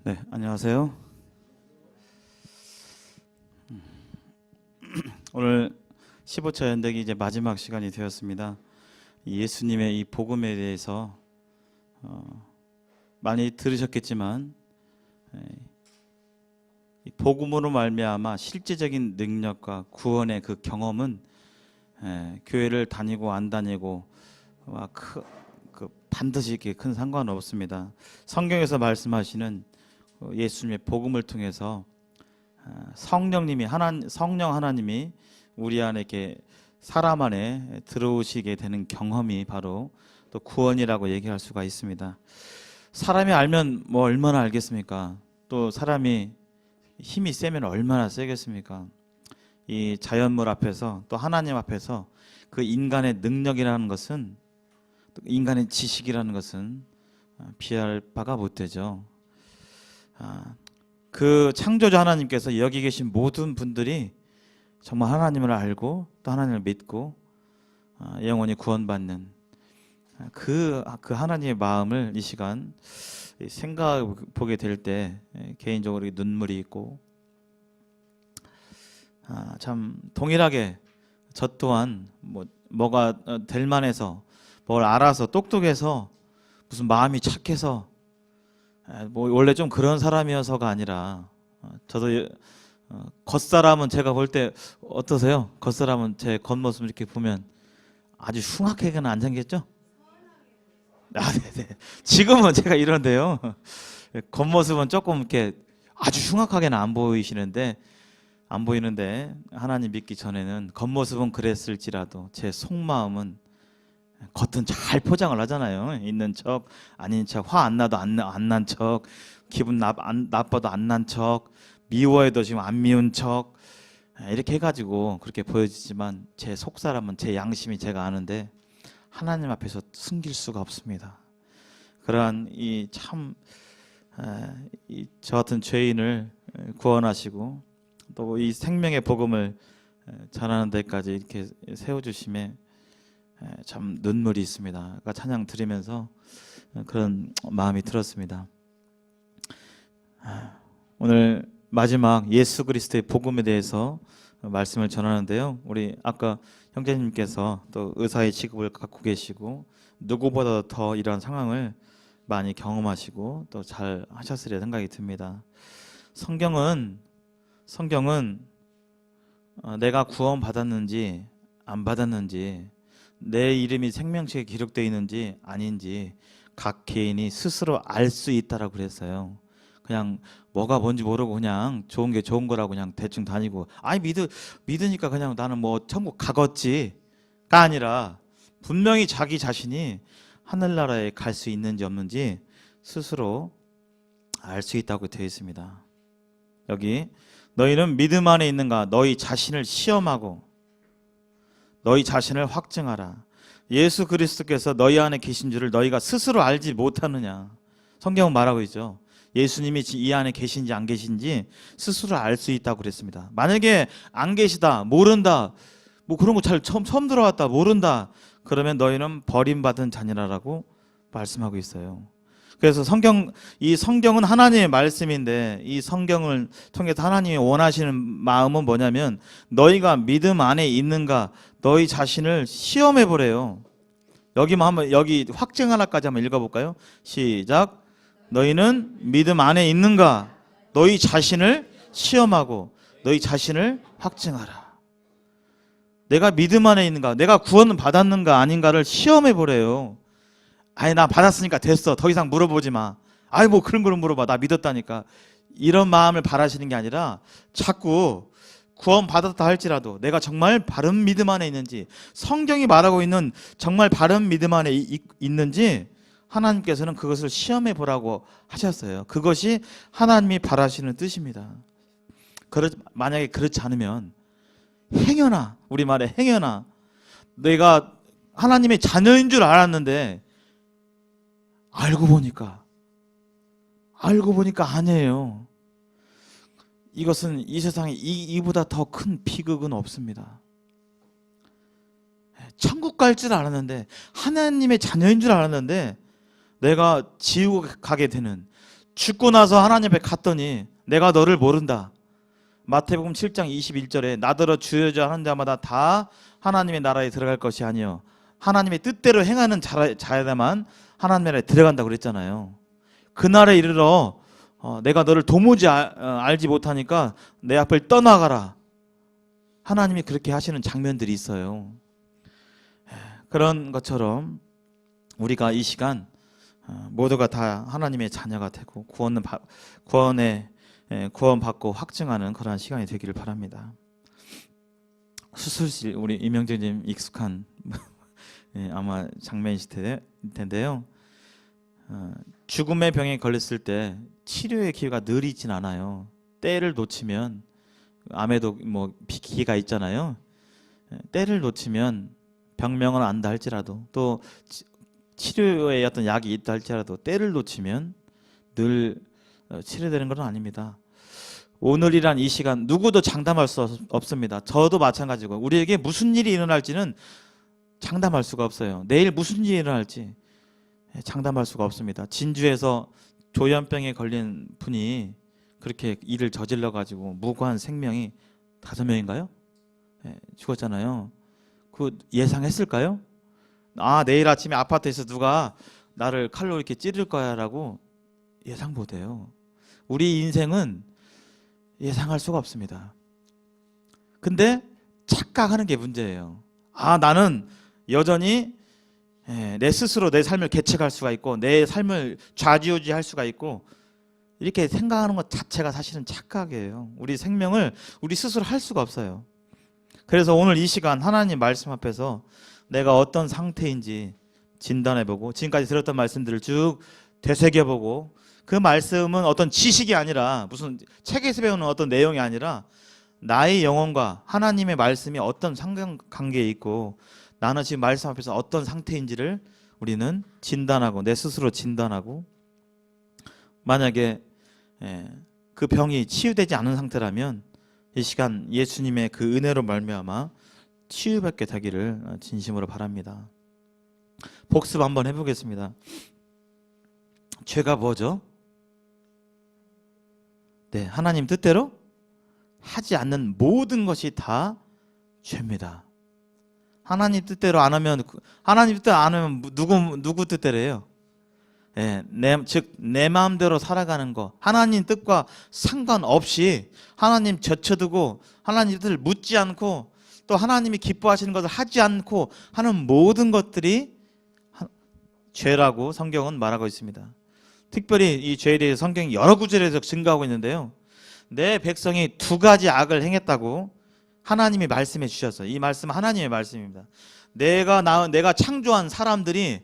네, 안녕하세요. 오늘 15차 연대기 이제 마지막 시간이 되었습니다. 예수님의 이 복음에 대해서 많이 들으셨겠지만 이 복음으로 말미암아 실제적인 능력과 구원의 그 경험은 교회를 다니고 안 다니고 반드시 이렇게 큰 상관은 없습니다. 성경에서 말씀하시는 예수님의 복음을 통해서 성령 하나님이 우리 안에 이렇게 사람 안에 들어오시게 되는 경험이 바로 또 구원이라고 얘기할 수가 있습니다. 사람이 알면 뭐 얼마나 알겠습니까? 또 사람이 힘이 세면 얼마나 세겠습니까? 이 자연물 앞에서 또 하나님 앞에서 그 인간의 능력이라는 것은, 또 인간의 지식이라는 것은 비할 바가 못 되죠. 그 창조주 하나님께서 여기 계신 모든 분들이 정말 하나님을 알고 또 하나님을 믿고 영원히 구원받는 그 하나님의 마음을 이 시간 생각해 보게 될 때 개인적으로 눈물이 있고, 참 동일하게 저 또한 뭐가 될 만해서 뭘 알아서 똑똑해서 무슨 마음이 착해서 원래 좀 그런 사람이어서가 아니라, 저도 겉사람은 제가 볼 때 어떠세요? 겉사람은 제 겉모습 이렇게 보면 아주 흉악하게는 안 생겼죠? 네네. 지금은 제가 이런데요. 겉모습은 조금 이렇게 아주 흉악하게는 안 보이는데 하나님 믿기 전에는 겉모습은 그랬을지라도 제 속마음은, 겉은 잘 포장을 하잖아요. 있는 척, 아닌 척, 화 안 나도 안 난 척, 기분 나빠도 안 난 척, 미워해도 지금 안 미운 척, 이렇게 해가지고 그렇게 보여지지만 제 속사람은, 제 양심이 제가 아는데 하나님 앞에서 숨길 수가 없습니다. 그러한 저 같은 죄인을 구원하시고 또 이 생명의 복음을 전하는 데까지 이렇게 세워주심에 참 눈물이 있습니다. 아까 찬양 드리면서 그런 마음이 들었습니다. 오늘 마지막 예수 그리스도의 복음에 대해서 말씀을 전하는데요. 우리 아까 형제님께서 또 의사의 직업을 갖고 계시고 누구보다 더 이런 상황을 많이 경험하시고 또 잘 하셨으리라 생각이 듭니다. 성경은 내가 구원 받았는지 안 받았는지, 내 이름이 생명책에 기록되어 있는지 아닌지 각 개인이 스스로 알 수 있다라고 그랬어요. 그냥 뭐가 뭔지 모르고 그냥 좋은 게 좋은 거라고 그냥 대충 다니고, 믿으니까 그냥 나는 뭐 천국 가겠지가 아니라 분명히 자기 자신이 하늘나라에 갈 수 있는지 없는지 스스로 알 수 있다고 되어 있습니다. 여기 너희는 믿음 안에 있는가? 너희 자신을 시험하고 너희 자신을 확증하라. 예수 그리스도께서 너희 안에 계신 줄을 너희가 스스로 알지 못하느냐? 성경은 말하고 있죠. 예수님이 이 안에 계신지 안 계신지 스스로 알 수 있다고 그랬습니다. 만약에 안 계시다, 모른다, 뭐 그런 거 잘 처음 들어왔다, 모른다, 그러면 너희는 버림받은 자녀라고 말씀하고 있어요. 그래서 이 성경은 하나님의 말씀인데, 이 성경을 통해서 하나님이 원하시는 마음은 뭐냐면 너희가 믿음 안에 있는가, 너희 자신을 시험해 보래요. 여기 확증 하나까지 한번 읽어볼까요? 시작. 너희는 믿음 안에 있는가, 너희 자신을 시험하고 너희 자신을 확증하라. 내가 믿음 안에 있는가, 내가 구원을 받았는가 아닌가를 시험해 보래요. 나 받았으니까 됐어, 더 이상 물어보지 마. 뭐 그런 걸 물어봐, 나 믿었다니까. 이런 마음을 바라시는 게 아니라 자꾸 구원 받았다 할지라도 내가 정말 바른 믿음 안에 있는지, 성경이 말하고 있는 정말 바른 믿음 안에 있는지 하나님께서는 그것을 시험해 보라고 하셨어요. 그것이 하나님이 바라시는 뜻입니다. 만약에 그렇지 않으면 행여나, 우리말에 행여나, 내가 하나님의 자녀인 줄 알았는데 알고 보니까 아니에요. 이것은 이 세상에 이보다 더 큰 비극은 없습니다. 천국 갈 줄 알았는데, 하나님의 자녀인 줄 알았는데 내가 지옥에 가게 되는, 죽고 나서 하나님 앞에 갔더니 내가 너를 모른다. 마태복음 7장 21절에 나더러 주여주여 하는 자마다 다 하나님의 나라에 들어갈 것이 아니요 하나님의 뜻대로 행하는 자야만 하나님의 나라에 들어간다고 그랬잖아요. 그날에 이르러 내가 너를 도무지 알지 못하니까 내 앞을 떠나가라. 하나님이 그렇게 하시는 장면들이 있어요. 그런 것처럼 우리가 이 시간 모두가 다 하나님의 자녀가 되고 구원받고 확증하는 그러한 시간이 되기를 바랍니다. 수술실, 우리 이명재님 익숙한 아마 장면이실 텐데요. 죽음의 병에 걸렸을 때 치료의 기회가 늘 있진 않아요. 때를 놓치면, 암에도 뭐 기회가 있잖아요. 때를 놓치면 병명은 안다 할지라도, 또 치료에 어떤 약이 있다 할지라도 때를 놓치면 늘 치료되는 건 아닙니다. 오늘이란 이 시간 누구도 장담할 수 없습니다. 저도 마찬가지고 우리에게 무슨 일이 일어날지는 장담할 수가 없어요. 내일 무슨 일이 일어날지 장담할 수가 없습니다. 진주에서 조현병에 걸린 분이 그렇게 일을 저질러 가지고 무고한 생명이 5명인가요? 죽었잖아요. 그 예상했을까요? 내일 아침에 아파트에서 누가 나를 칼로 이렇게 찌를 거야 라고 예상 못해요. 우리 인생은 예상할 수가 없습니다. 근데 착각하는 게 문제예요. 나는 여전히 내 스스로 내 삶을 개척할 수가 있고 내 삶을 좌지우지할 수가 있고 이렇게 생각하는 것 자체가 사실은 착각이에요. 우리 생명을 우리 스스로 할 수가 없어요. 그래서 오늘 이 시간 하나님 말씀 앞에서 내가 어떤 상태인지 진단해보고 지금까지 들었던 말씀들을 쭉 되새겨보고 그 말씀은 어떤 지식이 아니라 무슨 책에서 배우는 어떤 내용이 아니라 나의 영혼과 하나님의 말씀이 어떤 상관관계에 있고 나는 지금 말씀 앞에서 어떤 상태인지를 우리는 진단하고 내 스스로 진단하고 만약에 그 병이 치유되지 않은 상태라면 이 시간 예수님의 그 은혜로 말미암아 치유받게 되기를 진심으로 바랍니다. 복습 한번 해보겠습니다. 죄가 뭐죠? 하나님 뜻대로 하지 않는 모든 것이 다 죄입니다. 하나님 뜻대로 안 하면 하나님 뜻대로 안 하면 누구 뜻대로예요? 즉 내 마음대로 살아가는 거, 하나님 뜻과 상관없이 하나님 제쳐두고 하나님 뜻을 묻지 않고 또 하나님이 기뻐하시는 것을 하지 않고 하는 모든 것들이 죄라고 성경은 말하고 있습니다. 특별히 이 죄에 대해서 성경이 여러 구절에서 증거하고 있는데요. 내 백성이 2가지 악을 행했다고 하나님이 말씀해 주셨어요. 이 말씀은 하나님의 말씀입니다. 내가 창조한 사람들이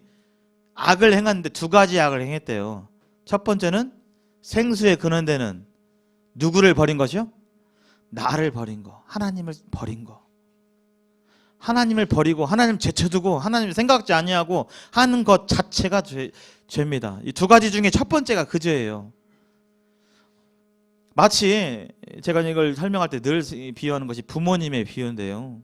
악을 행했는데 2가지 악을 행했대요. 첫 번째는 생수의 근원되는 누구를 버린 것이요? 나를 버린 거, 하나님을 버린 거. 하나님을 버리고 하나님 제쳐두고 하나님을 생각지 아니하고 하는 것 자체가 죄입니다. 이 2가지 중에 첫 번째가 그 죄예요. 마치 제가 이걸 설명할 때 늘 비유하는 것이 부모님의 비유인데요.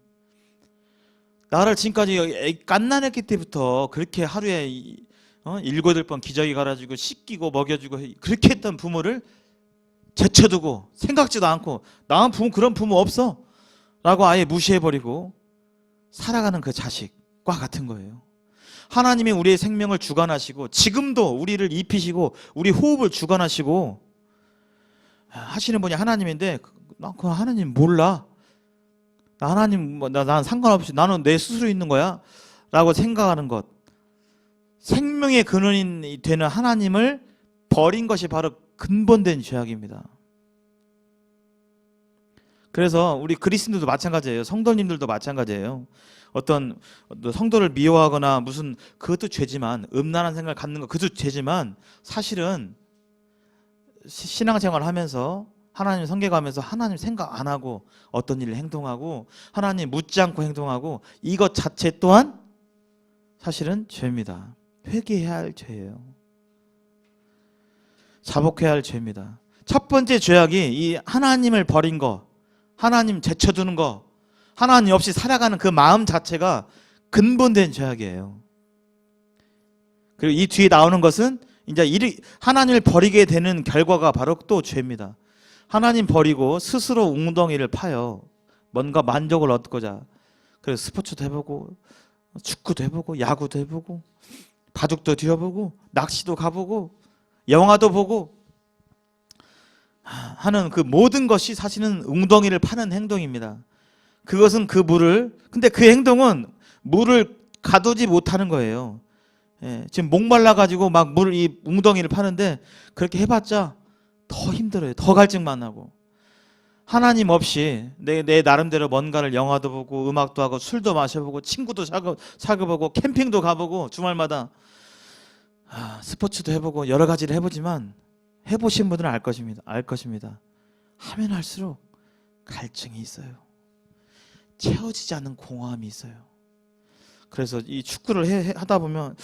나를 지금까지 갓난아기 때부터 그렇게 하루에 7, 8번 기저귀 갈아주고 씻기고 먹여주고 그렇게 했던 부모를 제쳐두고 생각지도 않고 나는 그런 부모 없어 라고 아예 무시해버리고 살아가는 그 자식과 같은 거예요. 하나님이 우리의 생명을 주관하시고 지금도 우리를 입히시고 우리 호흡을 주관하시고 하시는 분이 하나님인데 나 그 하나님 몰라. 나 하나님 난 상관없이 나는 내 스스로 있는 거야 라고 생각하는 것, 생명의 근원이 되는 하나님을 버린 것이 바로 근본된 죄악입니다. 그래서 우리 그리스도인들도 마찬가지예요. 성도님들도 마찬가지예요. 어떤 성도를 미워하거나 무슨 그것도 죄지만 음란한 생각을 갖는 것 그것도 죄지만 사실은 신앙생활을 하면서 하나님 섬겨가면서 하나님 생각 안 하고 어떤 일을 행동하고 하나님 묻지 않고 행동하고 이것 자체 또한 사실은 죄입니다. 회개해야 할 죄예요. 자복해야 할 죄입니다. 첫 번째 죄악이 이 하나님을 버린 거, 하나님 제쳐두는 거, 하나님 없이 살아가는 그 마음 자체가 근본된 죄악이에요. 그리고 이 뒤에 나오는 것은 이제 하나님을 버리게 되는 결과가 바로 또 죄입니다. 하나님 버리고 스스로 웅덩이를 파요. 뭔가 만족을 얻고자. 그래서 스포츠도 해보고 축구도 해보고 야구도 해보고 바둑도 뒤어보고 낚시도 가보고 영화도 보고 하는 그 모든 것이 사실은 웅덩이를 파는 행동입니다. 그것은 근데 그 행동은 물을 가두지 못하는 거예요. 지금 목말라가지고 막 이 웅덩이를 파는데 그렇게 해봤자 더 힘들어요. 더 갈증만 나고. 하나님 없이 내 나름대로 뭔가를 영화도 보고 음악도 하고 술도 마셔보고 친구도 사귀어보고 캠핑도 가보고 주말마다 스포츠도 해보고 여러 가지를 해보지만 해보신 분들은 알 것입니다. 하면 할수록 갈증이 있어요. 채워지지 않는 공허함이 있어요. 그래서 이 축구를 하다 보면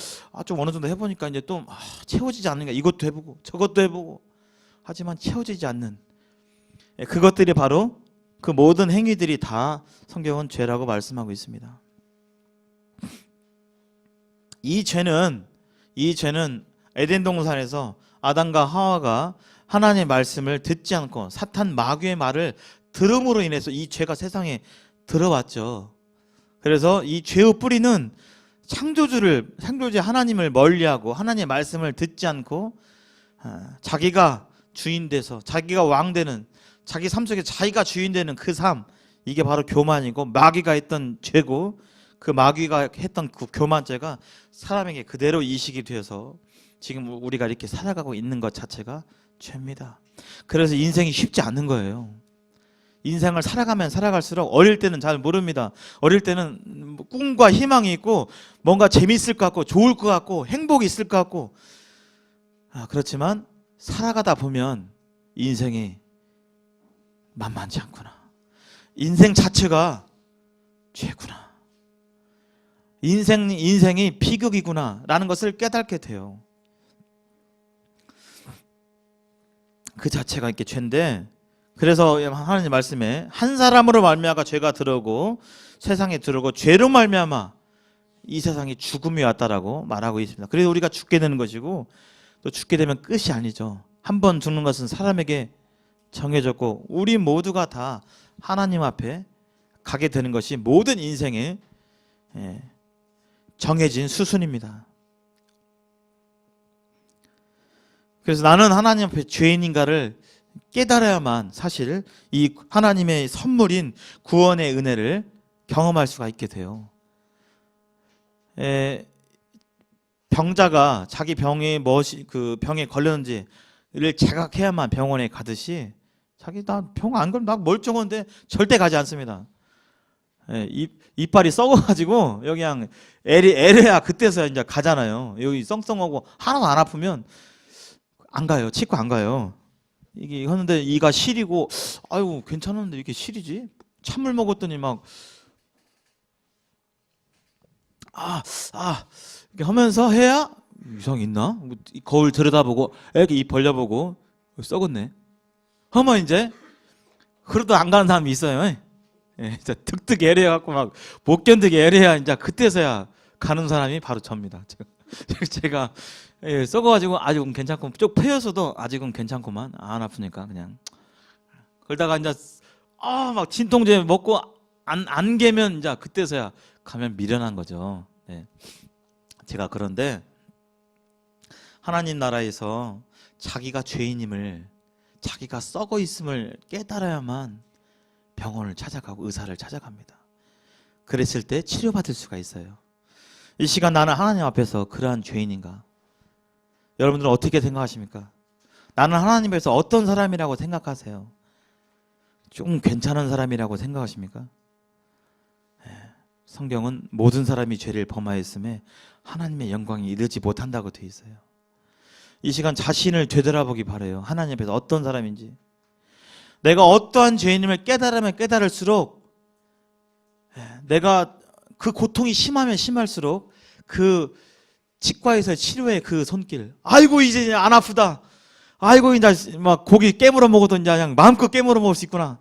좀 어느 정도 해보니까 이제 또 채워지지 않는가, 이것도 해보고 저것도 해보고 하지만 채워지지 않는 그것들이 바로 그 모든 행위들이 다 성경은 죄라고 말씀하고 있습니다. 이 죄는 에덴 동산에서 아담과 하와가 하나님의 말씀을 듣지 않고 사탄 마귀의 말을 들음으로 인해서 이 죄가 세상에 들어왔죠. 그래서 이 죄의 뿌리는 창조주 하나님을 멀리하고 하나님의 말씀을 듣지 않고 자기가 주인 돼서 자기가 왕 되는, 자기 삶 속에 자기가 주인 되는 그 삶, 이게 바로 교만이고 마귀가 했던 죄고, 그 마귀가 했던 그 교만죄가 사람에게 그대로 이식이 되어서 지금 우리가 이렇게 살아가고 있는 것 자체가 죄입니다. 그래서 인생이 쉽지 않는 거예요. 인생을 살아가면 살아갈수록 어릴 때는 잘 모릅니다. 어릴 때는 꿈과 희망이 있고 뭔가 재미있을 것 같고 좋을 것 같고 행복이 있을 것 같고 그렇지만 살아가다 보면 인생이 만만치 않구나. 인생 자체가 죄구나. 인생이 비극이구나 라는 것을 깨닫게 돼요. 그 자체가 이렇게 죄인데, 그래서 하나님 말씀에 한 사람으로 말미암아 죄가 들어오고 세상에 들어오고 죄로 말미암아 이 세상에 죽음이 왔다라고 말하고 있습니다. 그래서 우리가 죽게 되는 것이고, 또 죽게 되면 끝이 아니죠. 한 번 죽는 것은 사람에게 정해졌고 우리 모두가 다 하나님 앞에 가게 되는 것이 모든 인생의 정해진 수순입니다. 그래서 나는 하나님 앞에 죄인인가를 깨달아야만 사실 이 하나님의 선물인 구원의 은혜를 경험할 수가 있게 돼요. 병자가 자기 병에 병에 걸렸는지를 자각해야만 병원에 가듯이, 자기 나 병 안 걸면 나 멀쩡한데 절대 가지 않습니다. 이빨이 썩어가지고 여기 그냥 애래야 그때서야 이제 가잖아요. 여기 썽썽하고 하나도 안 아프면 안 가요. 치과 안 가요. 이게 하는데 이가 시리고 아유 괜찮은데 이렇게 시리지? 찬물 먹었더니 막 이렇게 하면서 해야 이상 있나? 거울 들여다보고 이렇게 입 벌려보고 썩었네. 하면 이제 그래도 안 가는 사람이 있어요. 득득 애래갖고 막 못 견디게 애래야 이제 그때서야 가는 사람이 바로 접니다. 제가 썩어가지고 아직은 괜찮고 쭉 패여서도 아직은 괜찮고만 안 아프니까 그냥 그러다가 이제 막 진통제 먹고 안 개면 이제 그때서야 가면 미련한 거죠. 제가 그런데 하나님 나라에서 자기가 죄인임을, 자기가 썩어 있음을 깨달아야만 병원을 찾아가고 의사를 찾아갑니다. 그랬을 때 치료받을 수가 있어요. 이 시간 나는 하나님 앞에서 그러한 죄인인가? 여러분들은 어떻게 생각하십니까? 나는 하나님 앞에서 어떤 사람이라고 생각하세요? 좀 괜찮은 사람이라고 생각하십니까? 성경은 모든 사람이 죄를 범하였음에 하나님의 영광이 이르지 못한다고 되어 있어요. 이 시간 자신을 되돌아보기 바라요. 하나님 앞에서 어떤 사람인지. 내가 어떠한 죄인임을 깨달으면 깨달을수록 내가 그 고통이 심하면 심할수록 그 치과에서 치료의 그 손길, 아이고 이제 안 아프다, 아이고 이제 막 고기 깨물어 먹어도 이제 그냥 마음껏 깨물어 먹을 수 있구나,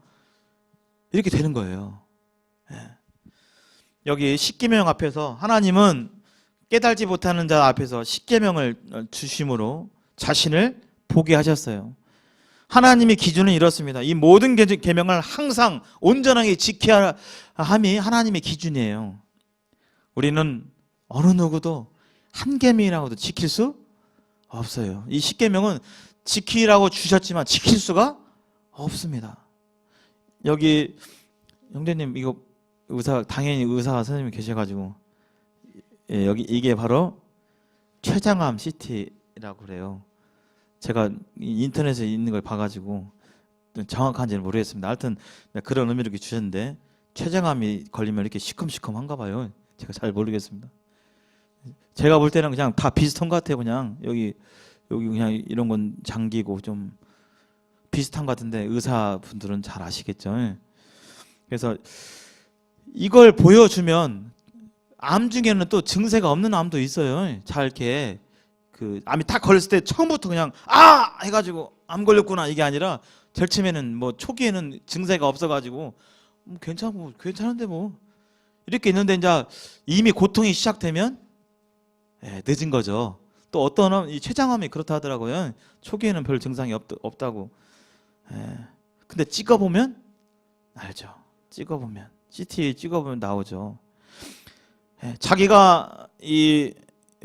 이렇게 되는 거예요. 여기 십계명 앞에서 하나님은 깨달지 못하는 자 앞에서 십계명을 주심으로 자신을 보게 하셨어요. 하나님의 기준은 이렇습니다. 이 모든 계명을 항상 온전하게 지켜야 함이 하나님의 기준이에요. 우리는 어느 누구도 한 계명이라고도 지킬 수 없어요. 이 십계명은 지키라고 주셨지만 지킬 수가 없습니다. 여기 형제님 이거 당연히 의사 선생님이 계셔가지고 여기 이게 바로 췌장암 CT라고 그래요. 제가 인터넷에 있는 걸 봐가지고 정확한지는 모르겠습니다. 하여튼 그런 의미로 이렇게 주셨는데 췌장암이 걸리면 이렇게 시큼시큼한가 봐요. 제가 잘 모르겠습니다. 제가 볼 때는 그냥 다 비슷한 것 같아요. 그냥 여기 그냥 이런 건 장기고 좀 비슷한 것 같은데 의사분들은 잘 아시겠죠. 그래서 이걸 보여주면 암 중에는 또 증세가 없는 암도 있어요. 잘 이렇게 그 암이 딱 걸렸을 때 처음부터 그냥 해가지고 암 걸렸구나 이게 아니라 제일 처음에는 뭐 초기에는 증세가 없어가지고 괜찮은데 뭐 이렇게 있는데 이제 이미 고통이 시작되면 늦은 거죠. 또 어떤 이 췌장암이 그렇다 하더라고요. 초기에는 별 증상이 없다고. 근데 찍어보면 알죠. 찍어보면 CT 찍어보면 나오죠. 자기가 이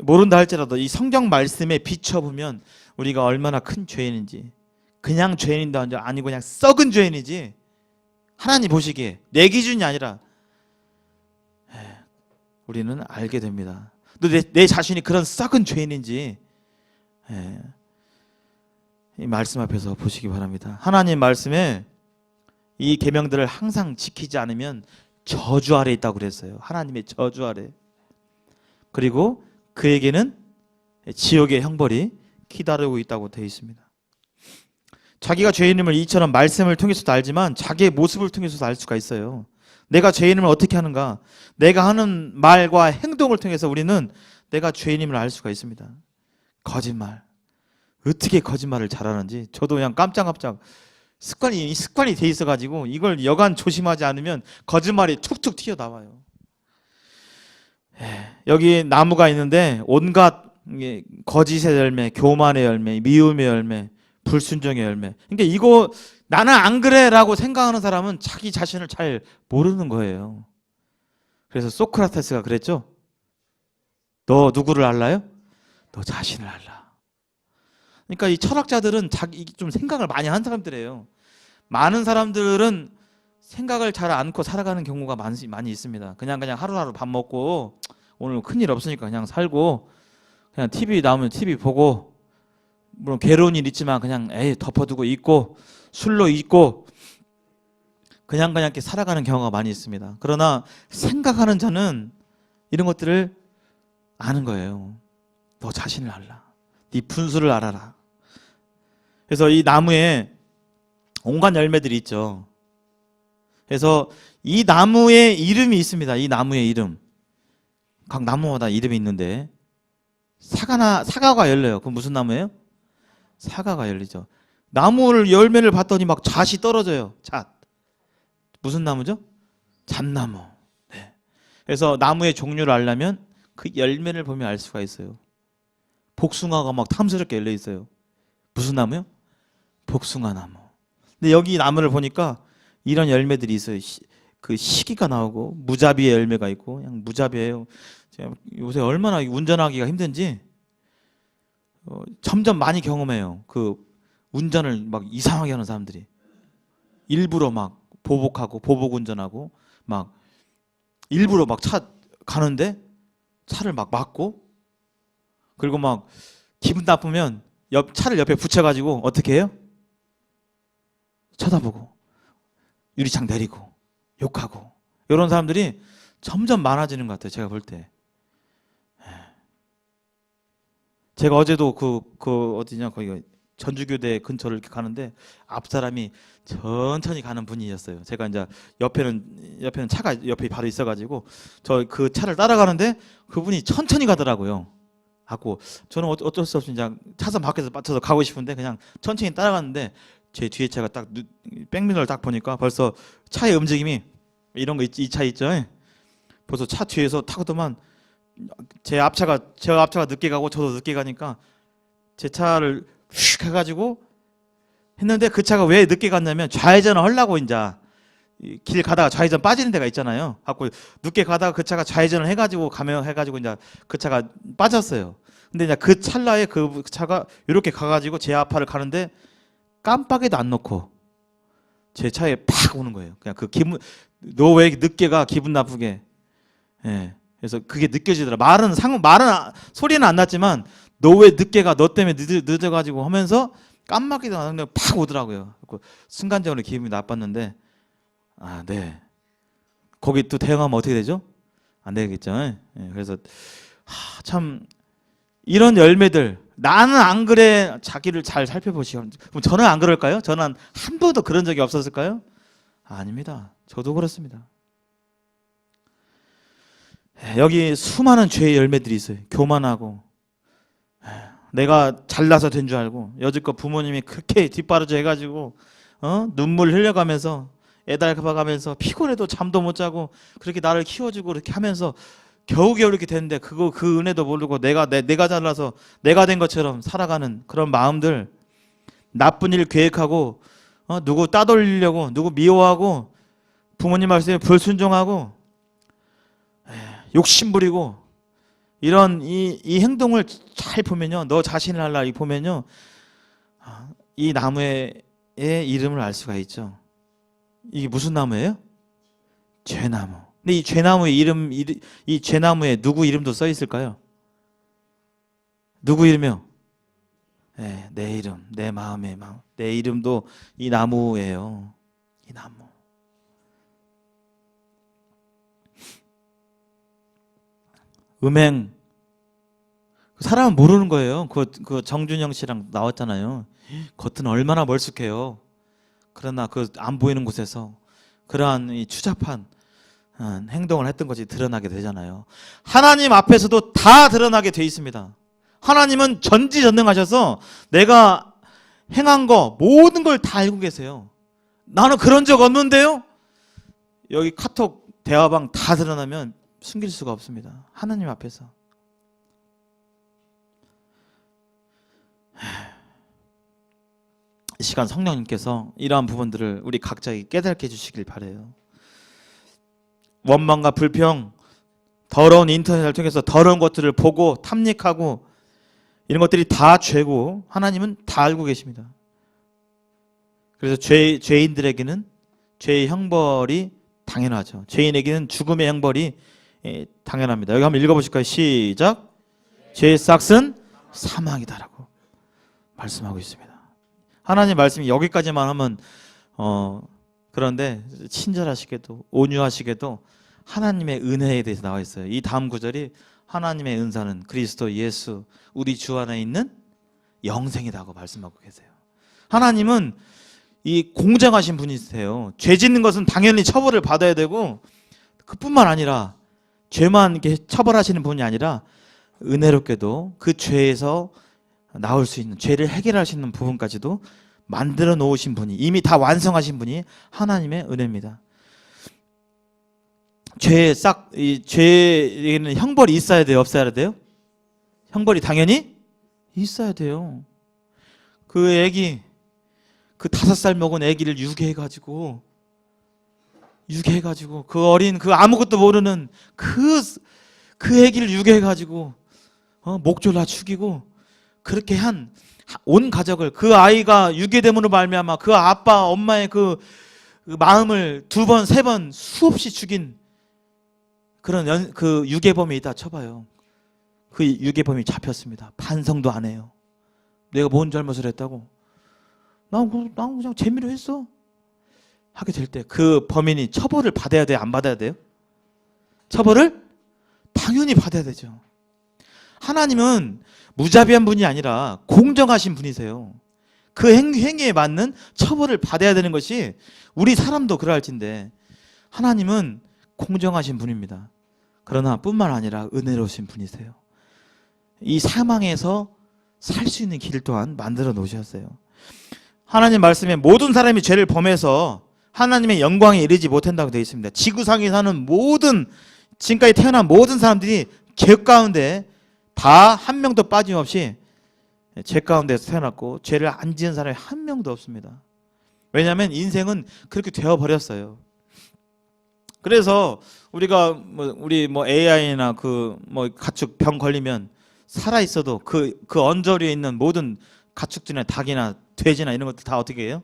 모른다 할지라도 이 성경 말씀에 비춰보면 우리가 얼마나 큰 죄인인지, 그냥 죄인도 아니고 그냥 썩은 죄인이지 하나님 보시기에 내 기준이 아니라 우리는 알게 됩니다. 또 내 자신이 그런 썩은 죄인인지 이 말씀 앞에서 보시기 바랍니다. 하나님 말씀에 이 계명들을 항상 지키지 않으면 저주 아래 있다고 그랬어요. 하나님의 저주 아래. 그리고 그에게는 지옥의 형벌이 기다리고 있다고 되어 있습니다. 자기가 죄인임을 이처럼 말씀을 통해서도 알지만 자기의 모습을 통해서도 알 수가 있어요. 내가 죄인임을 어떻게 하는가? 내가 하는 말과 행동을 통해서 우리는 내가 죄인임을 알 수가 있습니다. 거짓말. 어떻게 거짓말을 잘하는지 저도 그냥 깜짝깜짝 습관이 돼 있어가지고 이걸 여간 조심하지 않으면 거짓말이 툭툭 튀어나와요. 여기 나무가 있는데 온갖 거짓의 열매, 교만의 열매, 미움의 열매, 불순종의 열매. 그러니까 이거 나는 안 그래라고 생각하는 사람은 자기 자신을 잘 모르는 거예요. 그래서 소크라테스가 그랬죠. 너 누구를 알라요? 너 자신을 알라. 그러니까 이 철학자들은 좀 생각을 많이 한 사람들이에요. 많은 사람들은 생각을 잘 않고 살아가는 경우가 많이 있습니다. 그냥 하루하루 밥 먹고 오늘 큰일 없으니까 그냥 살고 그냥 TV 나오면 TV 보고 물론 괴로운 일 있지만 그냥 덮어두고 있고 술로 있고 그냥 이렇게 살아가는 경우가 많이 있습니다. 그러나 생각하는 자는 이런 것들을 아는 거예요. 너 자신을 알라. 네 분수를 알아라. 그래서 이 나무에 온갖 열매들이 있죠. 그래서 이 나무에 이름이 있습니다. 이 나무의 이름. 각 나무마다 이름이 있는데 사과가 열려요. 그건 무슨 나무예요? 사과가 열리죠. 나무를 열매를 봤더니 막 잣이 떨어져요. 잣. 무슨 나무죠? 잣나무. 네. 그래서 나무의 종류를 알려면 그 열매를 보면 알 수가 있어요. 복숭아가 막 탐스럽게 열려 있어요. 무슨 나무요? 복숭아 나무. 근데 여기 나무를 보니까 이런 열매들이 있어요. 그 시기가 나오고 무자비의 열매가 있고 그냥 무자비예요. 제가 요새 얼마나 운전하기가 힘든지 점점 많이 경험해요. 그 운전을 막 이상하게 하는 사람들이 일부러 막 보복 운전하고 막 일부러 막 차 가는데 차를 막 막고 그리고 막 기분 나쁘면 차를 옆에 붙여가지고 어떻게 해요? 쳐다보고 유리창 내리고 욕하고 이런 사람들이 점점 많아지는 것 같아요. 제가 볼 때. 제가 어제도 어디냐 거기 전주교대 근처를 이렇게 가는데 앞 사람이 천천히 가는 분이었어요. 제가 이제 옆에는 차가 옆에 바로 있어가지고 저 그 차를 따라가는데 그분이 천천히 가더라고요. 하고 저는 어쩔 수 없이 이제 차선 밖에서 맞춰서 가고 싶은데 그냥 천천히 따라갔는데 제 뒤에 차가 딱 백미러를 딱 보니까 벌써 차의 움직임이 이런 거 이 차 있죠. 벌써 차 뒤에서 타고도만 제 앞차가 늦게 가고 저도 늦게 가니까 제 차를 휙 해가지고 했는데 그 차가 왜 늦게 갔냐면 좌회전을 하려고 이제 길 가다가 좌회전 빠지는 데가 있잖아요. 갖고 늦게 가다가 그 차가 좌회전을 해가지고 이제 그 차가 빠졌어요. 근데 이제 그 찰나에 그 차가 이렇게 가가지고 제 앞을 가는데 깜빡이도 안 놓고 제 차에 팍 오는 거예요. 그냥 그 기분, 너 왜 늦게 가, 기분 나쁘게. 예. 그래서 그게 느껴지더라. 말은 소리는 안 났지만 너 왜 늦게 가, 너 때문에 늦어가지고 하면서 깜빡이도 안 하고 팍 오더라고요. 순간적으로 기분이 나빴는데, 아, 네. 거기 또 대응하면 어떻게 되죠? 안 되겠죠. 예. 그래서 참 이런 열매들, 나는 안 그래, 자기를 잘 살펴보시오. 그럼 저는 안 그럴까요? 저는 한 번도 그런 적이 없었을까요? 아닙니다. 저도 그렇습니다. 여기 수많은 죄의 열매들이 있어요. 교만하고, 내가 잘나서 된 줄 알고, 여지껏 부모님이 그렇게 뒷바라지 해가지고 눈물 흘려가면서 애달가면서 피곤해도 잠도 못 자고 그렇게 나를 키워주고 그렇게 하면서 겨우겨우 이렇게 됐는데 그 은혜도 모르고 내가 잘나서 내가 된 것처럼 살아가는 그런 마음들, 나쁜 일 계획하고 누구 따돌리려고, 누구 미워하고, 부모님 말씀에 불순종하고, 욕심부리고, 이런 이 행동을 잘 보면요, 너 자신을 알라 보면요, 이 나무의 이름을 알 수가 있죠. 이게 무슨 나무예요? 죄나무. 근데 이 죄나무의 이 죄나무에 누구 이름도 써 있을까요? 누구 이름이요? 네, 내 이름, 내 마음의 마음, 내 이름도 이 나무예요. 이 나무. 음행. 사람은 모르는 거예요. 그 정준영 씨랑 나왔잖아요. 겉은 얼마나 멀숙해요. 그러나 그 안 보이는 곳에서 그러한 이 추잡한 행동을 했던 것이 드러나게 되잖아요. 하나님 앞에서도 다 드러나게 돼 있습니다. 하나님은 전지전능하셔서 내가 행한 거 모든 걸 다 알고 계세요. 나는 그런 적 없는데요. 여기 카톡 대화방 다 드러나면 숨길 수가 없습니다. 하나님 앞에서. 이 시간 성령님께서 이러한 부분들을 우리 각자에게 깨닫게 해주시길 바라요. 원망과 불평, 더러운 인터넷을 통해서 더러운 것들을 보고 탐닉하고 이런 것들이 다 죄고 하나님은 다 알고 계십니다. 그래서 죄인들에게는 죄의 형벌이 당연하죠. 죄인에게는 죽음의 형벌이 당연합니다. 여기 한번 읽어보실까요? 시작. 죄의 싹은 사망이다라고 말씀하고 있습니다. 하나님 말씀이 여기까지만 하면 그런데 친절하시게도 온유하시게도 하나님의 은혜에 대해서 나와 있어요. 이 다음 구절이 하나님의 은사는 그리스도 예수 우리 주 안에 있는 영생이라고 말씀하고 계세요. 하나님은 이 공정하신 분이세요. 죄 짓는 것은 당연히 처벌을 받아야 되고, 그뿐만 아니라 죄만 이렇게 처벌하시는 분이 아니라 은혜롭게도 그 죄에서 나올 수 있는, 죄를 해결할 수 있는 부분까지도 만들어 놓으신 분이, 이미 다 완성하신 분이 하나님의 은혜입니다. 죄에는 형벌이 있어야 돼요? 없어야 돼요? 형벌이 당연히 있어야 돼요. 그 5살 먹은 애기를 유괴해가지고 그 어린 그 아무것도 모르는 그 애기를 유괴해가지고 목졸라 죽이고 그렇게 한 온 가족을, 그 아이가 유괴됨으로 말미암아 그 아빠 엄마의 그 마음을 2번 3번 수없이 죽인 그런 그 유괴범이 있다 쳐봐요. 그 유괴범이 잡혔습니다. 반성도 안 해요. 내가 뭔 잘못을 했다고? 난 그냥 재미로 했어. 하게 될 때 그 범인이 처벌을 받아야 돼요? 안 받아야 돼요? 처벌을 당연히 받아야 되죠. 하나님은 무자비한 분이 아니라 공정하신 분이세요. 그 행위에 맞는 처벌을 받아야 되는 것이 우리 사람도 그럴진데 하나님은 공정하신 분입니다. 그러나 뿐만 아니라 은혜로우신 분이세요. 이 사망에서 살 수 있는 길 또한 만들어 놓으셨어요. 하나님 말씀에 모든 사람이 죄를 범해서 하나님의 영광에 이르지 못한다고 되어 있습니다. 지구상에 사는 지금까지 태어난 모든 사람들이 죄 가운데 다 한 명도 빠짐없이 죄 가운데서 태어났고 죄를 안 지은 사람이 한 명도 없습니다. 왜냐하면 인생은 그렇게 되어버렸어요. 그래서 우리가 우리 AI나 가축 병 걸리면 살아 있어도 그 언저리에 있는 모든 가축들이나 닭이나 돼지나 이런 것들 다 어떻게 해요?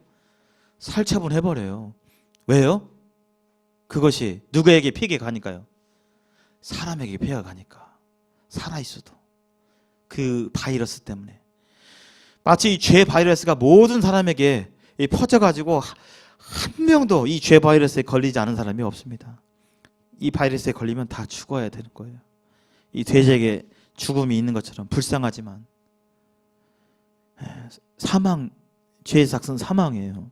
살처분 해버려요. 왜요? 그것이 누구에게 피해가 가니까요? 사람에게 피해가 가니까. 살아 있어도 그 바이러스 때문에. 마치 이 죄 바이러스가 모든 사람에게 퍼져가지고 한 명도 이 죄 바이러스에 걸리지 않은 사람이 없습니다. 이 바이러스에 걸리면 다 죽어야 되는 거예요. 이 돼지에게 죽음이 있는 것처럼 불쌍하지만 사망, 죄의 삭은 사망이에요.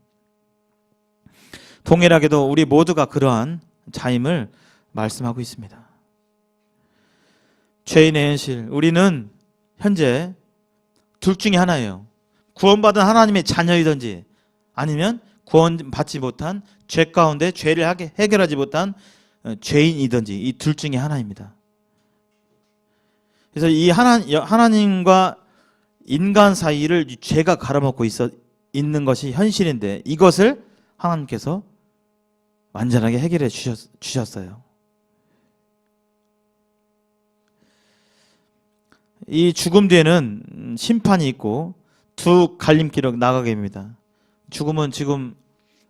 동일하게도 우리 모두가 그러한 자임을 말씀하고 있습니다. 죄인의 현실, 우리는 현재 둘 중에 하나예요. 구원받은 하나님의 자녀이든지 아니면 구원받지 못한 죄 가운데 죄를 해결하지 못한 죄인이든지 이 둘 중에 하나입니다. 그래서 이 하나님과 인간 사이를 죄가 갈아먹고 있는 것이 현실인데 이것을 하나님께서 완전하게 해결해 주셨어요. 이 죽음 뒤에는 심판이 있고 두 갈림길로 나가게 됩니다. 죽음은 지금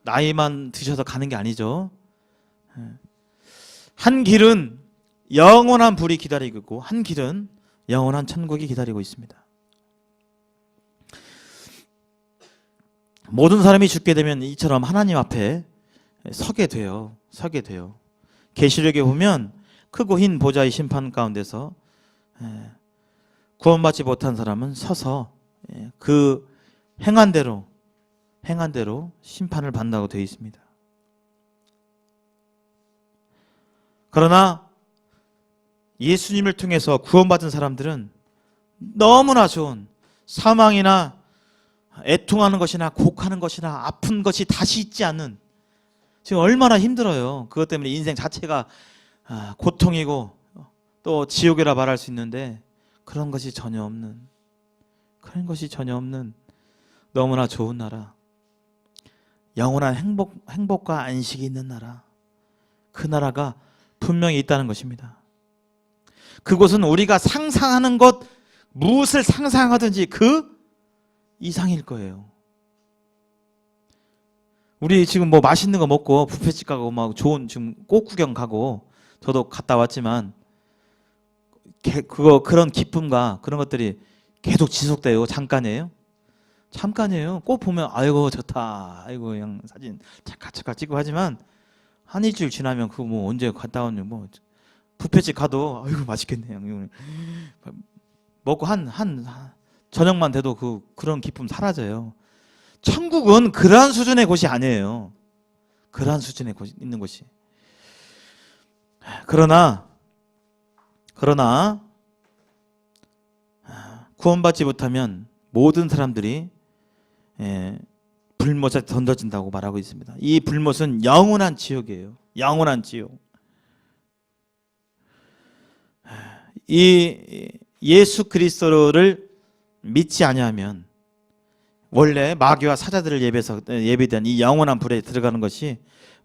나이만 드셔서 가는 게 아니죠. 한 길은 영원한 불이 기다리고 있고 한 길은 영원한 천국이 기다리고 있습니다. 모든 사람이 죽게 되면 이처럼 하나님 앞에 서게 돼요. 계시록에 보면 크고 흰 보좌의 심판 가운데서 구원받지 못한 사람은 서서 그 행한 대로 심판을 받는다고 되어 있습니다. 그러나 예수님을 통해서 구원받은 사람들은 너무나 좋은 사망이나 애통하는 것이나 곡하는 것이나 아픈 것이 다시 있지 않는, 지금 얼마나 힘들어요. 그것 때문에 인생 자체가 고통이고 또 지옥이라 말할 수 있는데 그런 것이 전혀 없는 너무나 좋은 나라, 영원한 행복과 안식이 있는 나라, 그 나라가 분명히 있다는 것입니다. 그곳은 우리가 상상하는 것, 무엇을 상상하든지 그 이상일 거예요. 우리 지금 맛있는 거 먹고 뷔페집 가고 좋은 지금 꽃 구경 가고 저도 갔다 왔지만 그런 기쁨과 그런 것들이 계속 지속돼요. 잠깐이에요. 꽃 보면 아이고 좋다, 아이고 그냥 사진 착각 찍고 하지만 한 일주일 지나면 그거 언제 갔다 왔냐, 뷔페집 가도 아이고 맛있겠네요. 먹고 한 저녁만 돼도 그런 기쁨 사라져요. 천국은 그러한 수준의 곳이 아니에요. 그러한 수준의 곳이 있는 곳이. 그러나 구원받지 못하면 모든 사람들이 불못에 던져진다고 말하고 있습니다. 이 불못은 영원한 지옥이에요. 영원한 지옥. 이 예수 그리스도를 믿지 아니하면 원래 마귀와 사자들을 예비된 이 영원한 불에 들어가는 것이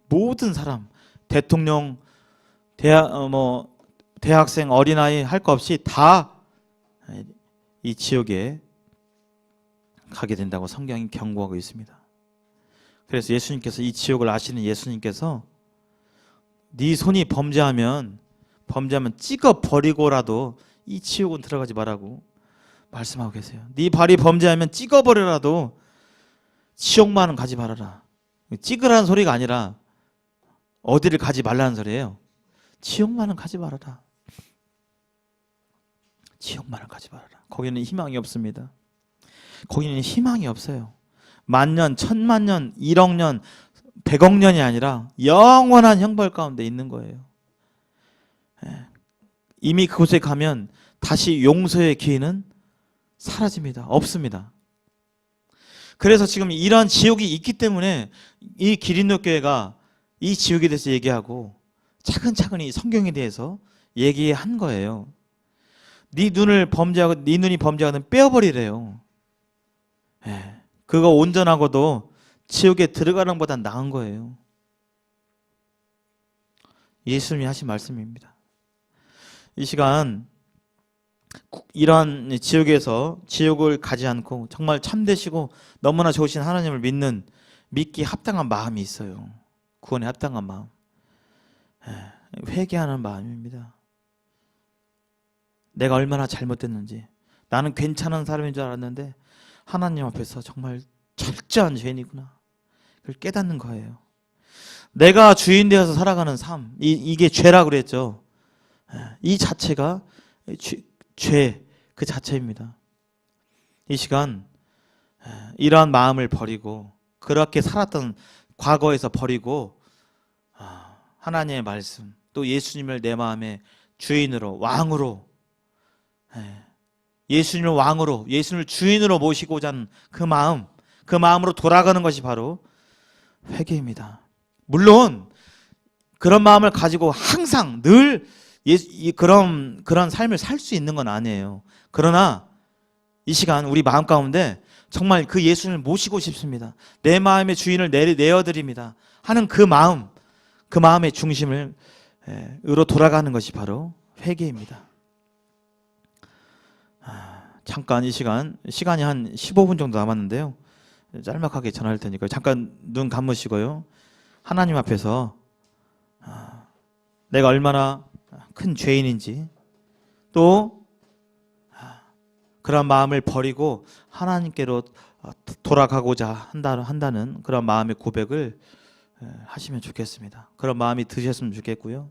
모든 사람, 대통령, 대학생, 어린아이 할 거 없이 다 이 지옥에 가게 된다고 성경이 경고하고 있습니다. 그래서 예수님께서, 이 지옥을 아시는 예수님께서 네 손이 범죄하면 찍어 버리고라도 이 지옥은 들어가지 말라고 말씀하고 계세요. 네 발이 범죄하면 찍어 버려라도 지옥만은 가지 말아라. 찍으라는 소리가 아니라 어디를 가지 말라는 소리예요. 지옥만은 가지 말아라. 지옥만은 가지 말아라. 거기는 희망이 없습니다. 거기는 희망이 없어요. 만년, 천만년, 1억 년, 100억 년이 아니라 영원한 형벌 가운데 있는 거예요. 이미 그곳에 가면 다시 용서의 기회는 사라집니다. 없습니다. 그래서 지금 이런 지옥이 있기 때문에 이 기린노교회가 이 지옥에 대해서 얘기하고 차근차근히 성경에 대해서 얘기한 거예요. 네 눈을 범죄하고 네 눈이 범죄하거든 빼어버리래요. 예. 그거 온전하고도 지옥에 들어가는 것보다 나은 거예요. 예수님이 하신 말씀입니다. 이 시간 이러한 지옥에서 지옥을 가지 않고 정말 참되시고 너무나 좋으신 하나님을 믿기 합당한 마음이 있어요. 구원에 합당한 마음. 회개하는 마음입니다. 내가 얼마나 잘못됐는지, 나는 괜찮은 사람인 줄 알았는데 하나님 앞에서 정말 철저한 죄인이구나, 그걸 깨닫는 거예요. 내가 주인 되어서 살아가는 삶, 이게 죄라 그랬죠. 이 자체가 죄 그 자체입니다. 이 시간 이러한 마음을 버리고, 그렇게 살았던 과거에서 버리고, 하나님의 말씀, 또 예수님을 내 마음의 주인으로, 왕으로, 예수님을 왕으로, 예수님을 주인으로 모시고자 하는 그 마음으로 돌아가는 것이 바로 회개입니다. 물론 그런 마음을 가지고 항상 늘 그런 삶을 살 수 있는 건 아니에요. 그러나 이 시간 우리 마음 가운데 정말 그 예수님을 모시고 싶습니다. 내 마음의 주인을 내어드립니다 하는 그 마음의 중심으로 돌아가는 것이 바로 회개입니다. 잠깐 이 시간이 한 15분 정도 남았는데요. 짤막하게 전할 테니까 잠깐 눈 감으시고요. 하나님 앞에서 내가 얼마나 큰 죄인인지, 또 그런 마음을 버리고 하나님께로 돌아가고자 한다는 그런 마음의 고백을 하시면 좋겠습니다. 그런 마음이 드셨으면 좋겠고요.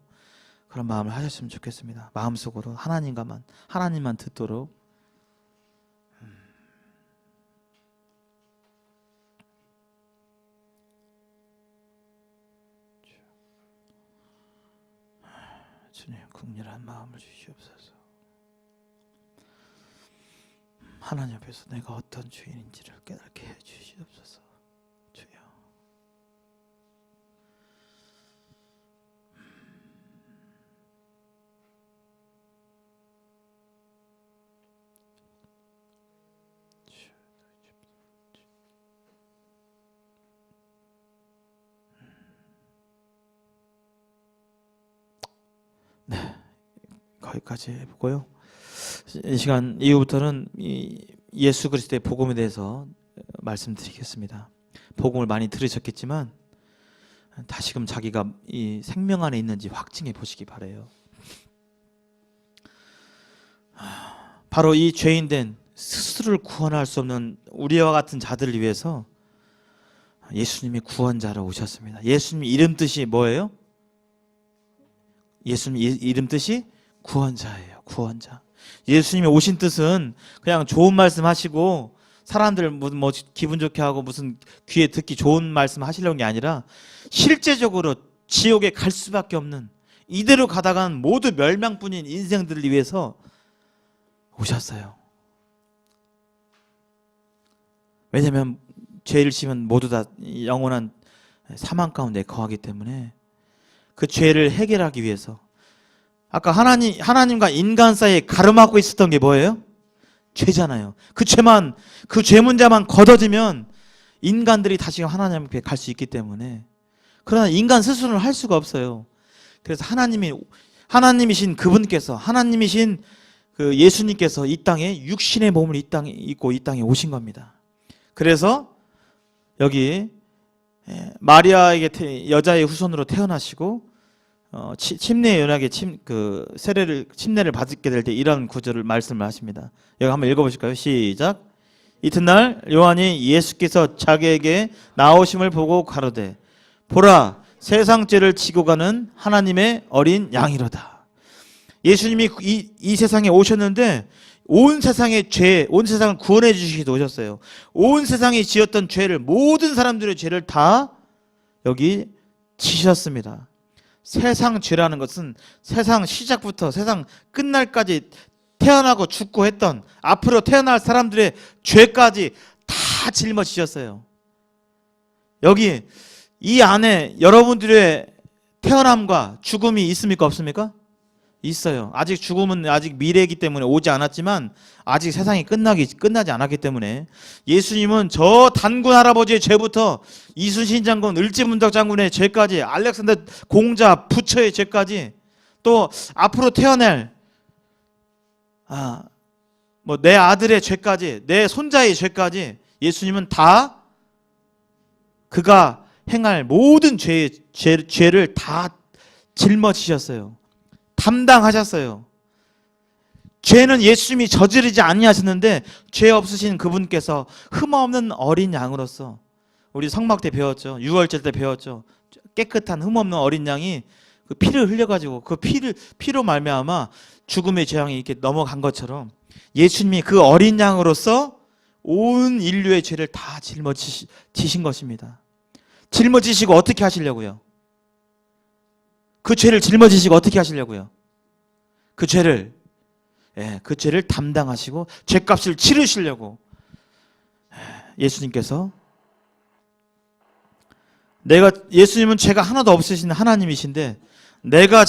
그런 마음을 하셨으면 좋겠습니다. 마음속으로 하나님만 듣도록. 주님, 국률한 마음을 주시옵소서. 하나님 앞에서 내가 어떤 죄인인지를 깨닫게 해 주시옵소서. 주여. 네, 거기까지 해보고요. 이 시간 이후부터는 예수 그리스도의 복음에 대해서 말씀드리겠습니다. 복음을 많이 들으셨겠지만 다시금 자기가 이 생명 안에 있는지 확증해 보시기 바라요. 바로 이 죄인된 스스로를 구원할 수 없는 우리와 같은 자들을 위해서 예수님이 구원자로 오셨습니다. 예수님 이름 뜻이 뭐예요? 예수님 이름 뜻이 구원자예요. 구원자. 예수님이 오신 뜻은 그냥 좋은 말씀 하시고 사람들 뭐 기분 좋게 하고 무슨 귀에 듣기 좋은 말씀 하시려는 게 아니라 실제적으로 지옥에 갈 수밖에 없는, 이대로 가다간 모두 멸망뿐인 인생들을 위해서 오셨어요. 왜냐하면 죄를 지면 모두 다 영원한 사망 가운데 거하기 때문에 그 죄를 해결하기 위해서. 아까 하나님과 인간 사이에 가름하고 있었던 게 뭐예요? 죄잖아요. 그 죄 문제만 걷어지면 인간들이 다시 하나님 앞에 갈 수 있기 때문에. 그러나 인간 스스로는 할 수가 없어요. 그래서 하나님이신 그분께서, 하나님이신 그 예수님께서 이 땅에 육신의 몸을 이 땅에 입고 이 땅에 오신 겁니다. 그래서 여기 마리아에게 여자의 후손으로 태어나시고 침례의 연약에 침례를 받게 될 때 이런 구절을 말씀을 하십니다. 여기 한번 읽어보실까요? 시작. 이튿날 요한이 예수께서 자기에게 나오심을 보고 가로되 보라, 세상 죄를 지고 가는 하나님의 어린 양이로다. 예수님이 이 세상에 오셨는데 온 세상의 죄, 온 세상을 구원해 주시기도 오셨어요. 온 세상이 지었던 죄를, 모든 사람들의 죄를 다 여기 지셨습니다. 세상 죄라는 것은 세상 시작부터 세상 끝날까지 태어나고 죽고 했던, 앞으로 태어날 사람들의 죄까지 다 짊어지셨어요. 여기 이 안에 여러분들의 태어남과 죽음이 있습니까? 없습니까? 있어요. 아직 죽음은 아직 미래이기 때문에 오지 않았지만 아직 세상이 끝나지 않았기 때문에 예수님은 저 단군 할아버지의 죄부터 이순신 장군, 을지문덕 장군의 죄까지, 알렉산더 공자, 부처의 죄까지, 또 앞으로 태어날 뭐 내 아들의 죄까지, 내 손자의 죄까지 예수님은 다 그가 행할 모든 죄를 다 짊어지셨어요. 담당하셨어요. 죄는 예수님이 저지르지 아니하셨는데 죄 없으신 그분께서 흠없는 어린 양으로서, 우리 성막 때 배웠죠. 유월절 때 배웠죠. 깨끗한 흠없는 어린 양이 그 피를 흘려가지고 그 피로 말미암아 죽음의 재앙이 이렇게 넘어간 것처럼 예수님이 그 어린 양으로서 온 인류의 죄를 다 짊어지신 것입니다. 짊어지시고 어떻게 하시려고요? 그 죄를 짊어지시고 어떻게 하시려고요? 그 죄를 담당하시고 죄값을 치르시려고 예수님께서, 예수님은 죄가 하나도 없으신 하나님이신데 내가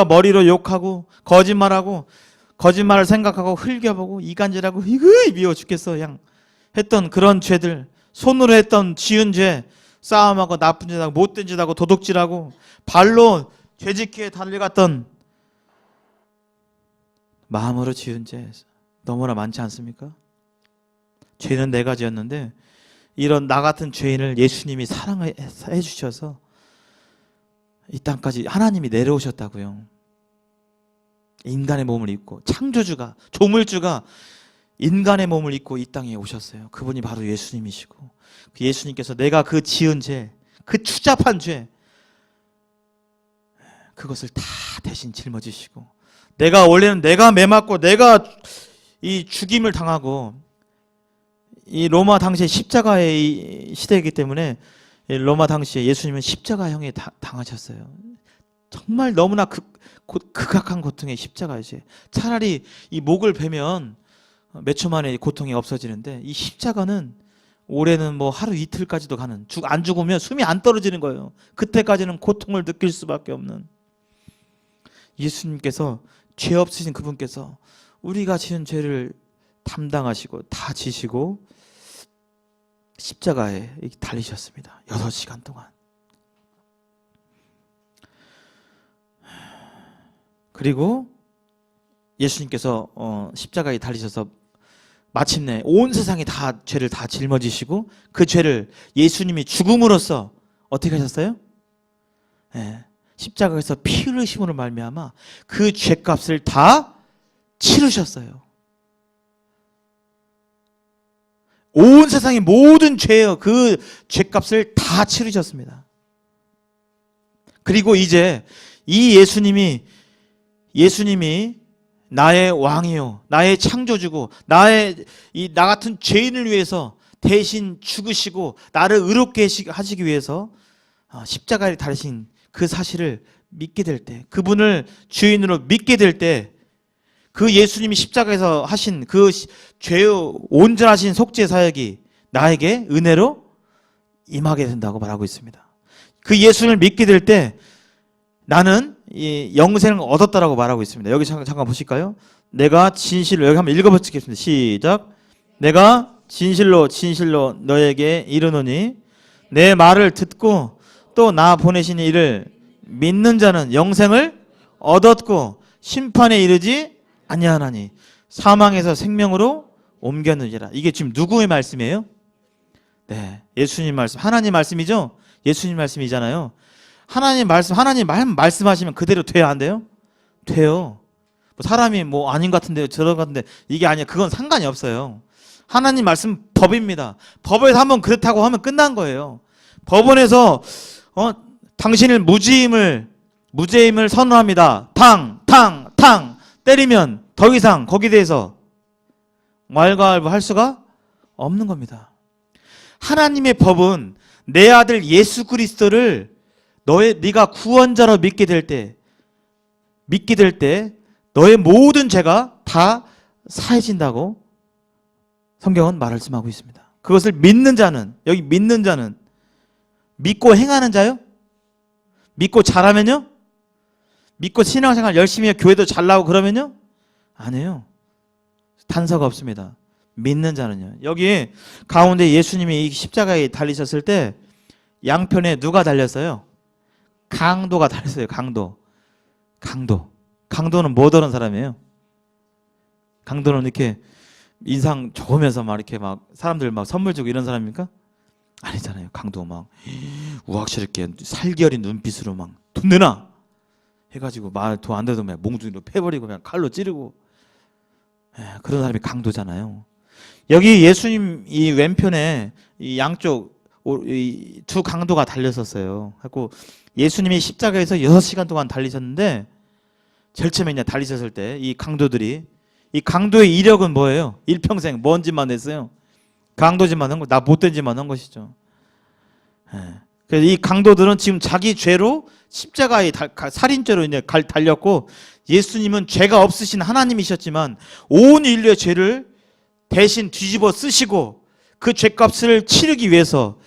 머리로 욕하고 거짓말을 생각하고 흘겨보고 이간질하고 미워 죽겠어 그냥 했던 그런 죄들, 손으로 했던 지은 죄, 싸움하고 나쁜 짓하고 못된 짓하고 도둑질하고 발로 죄짓기에 달려갔던 마음으로 지은 죄 너무나 많지 않습니까? 죄는 내가 지었는데 이런 나 같은 죄인을 예수님이 사랑해 주셔서 이 땅까지 하나님이 내려오셨다고요. 인간의 몸을 입고, 창조주가, 조물주가 인간의 몸을 입고 이 땅에 오셨어요. 그분이 바로 예수님이시고, 그 예수님께서 내가 그 지은 죄, 그 추잡한 죄, 그것을 다 대신 짊어지시고, 원래는 내가 매맞고 내가 이 죽임을 당하고, 이 로마 당시의 십자가의 시대이기 때문에 로마 당시에 예수님은 십자가형에 당하셨어요. 정말 너무나 극악한 고통의 십자가이지. 차라리 이 목을 베면 몇 초 만에 고통이 없어지는데 이 십자가는 올해는 뭐 하루 이틀까지도 가는, 안 죽으면 숨이 안 떨어지는 거예요. 그때까지는 고통을 느낄 수밖에 없는 예수님께서, 죄 없으신 그분께서 우리가 지은 죄를 담당하시고 다 지시고 십자가에 달리셨습니다. 6시간 동안. 그리고 예수님께서 십자가에 달리셔서 마침내 온 세상에 다 죄를 다 짊어지시고 그 죄를 예수님이 죽음으로써 어떻게 하셨어요? 십자가에서 피 흘리심으로 말미암아 그 죄값을 다 치르셨어요. 온 세상의 모든 죄의 그 죄값을 다 치르셨습니다. 그리고 이제 이 예수님이 나의 왕이요, 나의 창조주고, 나 같은 죄인을 위해서 대신 죽으시고 나를 의롭게 하시기 위해서 십자가에 달리신 그 사실을 믿게 될 때, 그분을 주인으로 믿게 될 때, 그 예수님이 십자가에서 하신 그 죄의 온전하신 속죄 사역이 나에게 은혜로 임하게 된다고 말하고 있습니다. 그 예수님을 믿게 될 때 나는 이 영생을 얻었다라고 말하고 있습니다. 여기 잠깐 보실까요? 내가 진실로, 여기 한번 읽어보겠습니다. 시작. 내가 진실로 너에게 이르노니 내 말을 듣고 또 나 보내신 이를 믿는 자는 영생을 얻었고 심판에 이르지 아니하나니 사망에서 생명으로 옮겼느니라. 이게 지금 누구의 말씀이에요? 네, 예수님 말씀, 하나님 말씀이죠. 예수님 말씀이잖아요. 하나님 말씀하시면 그대로 돼야 안 돼요? 돼요. 사람이 뭐 아닌 것 같은데 저런 것 같은데 이게 아니야. 그건 상관이 없어요. 하나님 말씀 법입니다. 법에서 한번 그렇다고 하면 끝난 거예요. 법원에서 당신을 무죄임을 선언합니다. 탕 때리면 더 이상 거기에 대해서 왈가왈부 할 수가 없는 겁니다. 하나님의 법은 내 아들 예수 그리스도를 네가 구원자로 믿게 될 때 너의 모든 죄가 다 사해진다고 성경은 말씀하고 있습니다. 그것을 믿는 자는, 여기 믿는 자는, 믿고 행하는 자요? 믿고 잘하면요? 믿고 신앙생활 열심히 해 교회도 잘 나오고 그러면요? 아니에요. 단서가 없습니다. 믿는 자는요. 여기 가운데 예수님이 이 십자가에 달리셨을 때 양편에 누가 달렸어요? 강도가 달렸어요. 강도는 못 오는 사람이에요. 강도는 이렇게 인상 좋으면서 막 이렇게 막 사람들 막 선물 주고 이런 사람입니까? 아니잖아요. 강도 막 우악스럽게 살기어린 눈빛으로 막 돈 내놔 해가지고 말 돈 안 돼도 그냥 몽둥이로 패버리고 그냥 칼로 찌르고 그런 사람이 강도잖아요. 여기 예수님 이 왼편에 이 양쪽 이 두 강도가 달렸었어요. 그래서 예수님이 십자가에서 6시간 동안 달리셨는데 제일 처음에 이제 달리셨을 때 이 강도들이 이 강도의 이력은 뭐예요? 일평생 뭔 짓만 했어요? 강도 짓만 한 거, 나 못된 짓만 한 것이죠. 그래서 이 강도들은 지금 자기 죄로 십자가에 살인죄로 이제 달렸고 예수님은 죄가 없으신 하나님이셨지만 온 인류의 죄를 대신 뒤집어 쓰시고 그 죄값을 치르기 위해서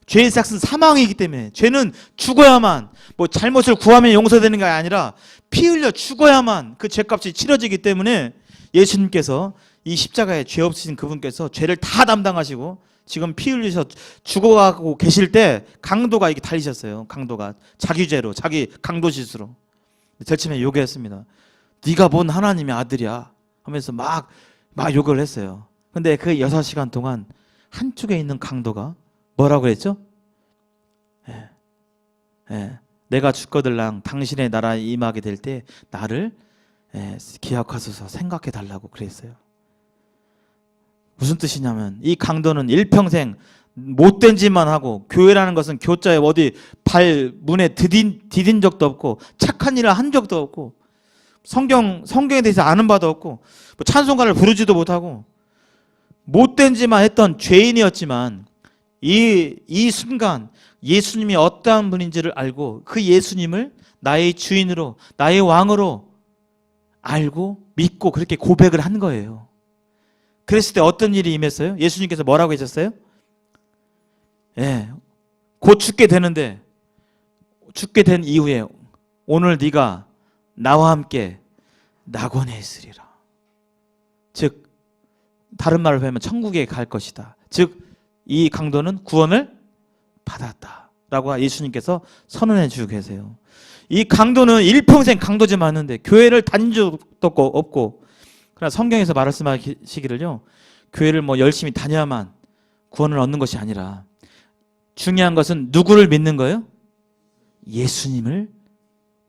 죄의 삭은 사망이기 때문에 죄는 죽어야만 뭐 잘못을 구하면 용서되는 게 아니라 피 흘려 죽어야만 그 죄값이 치러지기 때문에 예수님께서 이 십자가에 죄 없으신 그분께서 죄를 다 담당하시고 지금 피 흘리셔 죽어가고 계실 때 강도가 이렇게 달리셨어요. 강도가 자기 죄로 자기 강도 짓으로 제일 처음에 요구했습니다. 네가 뭔 하나님의 아들이야 하면서 막 욕을 했어요. 근데 그 6시간 동안 한쪽에 있는 강도가 뭐라고 그랬죠? 내가 죽거들랑 당신의 나라에 임하게 될 때 나를 기억하소서 생각해 달라고 그랬어요. 무슨 뜻이냐면 이 강도는 일평생 못된 짓만 하고 교회라는 것은 교자에 어디 발 문에 디딘 적도 없고 착한 일을 한 적도 없고 성경에 대해서 아는 바도 없고 뭐 찬송가를 부르지도 못하고 못된 짓만 했던 죄인이었지만 이 순간 예수님이 어떠한 분인지를 알고 그 예수님을 나의 주인으로 나의 왕으로 알고 믿고 그렇게 고백을 한 거예요. 그랬을 때 어떤 일이 임했어요? 예수님께서 뭐라고 하셨어요? 곧 죽게 되는데 죽게 된 이후에 오늘 네가 나와 함께 낙원에 있으리라. 즉 다른 말로 하면 천국에 갈 것이다. 즉 이 강도는 구원을 받았다라고 예수님께서 선언해 주고 계세요. 이 강도는 일평생 강도지만 했는데 교회를 다닌 적도 없고 그러나 성경에서 말씀하시기를요. 교회를 뭐 열심히 다녀야만 구원을 얻는 것이 아니라 중요한 것은 누구를 믿는 거예요? 예수님을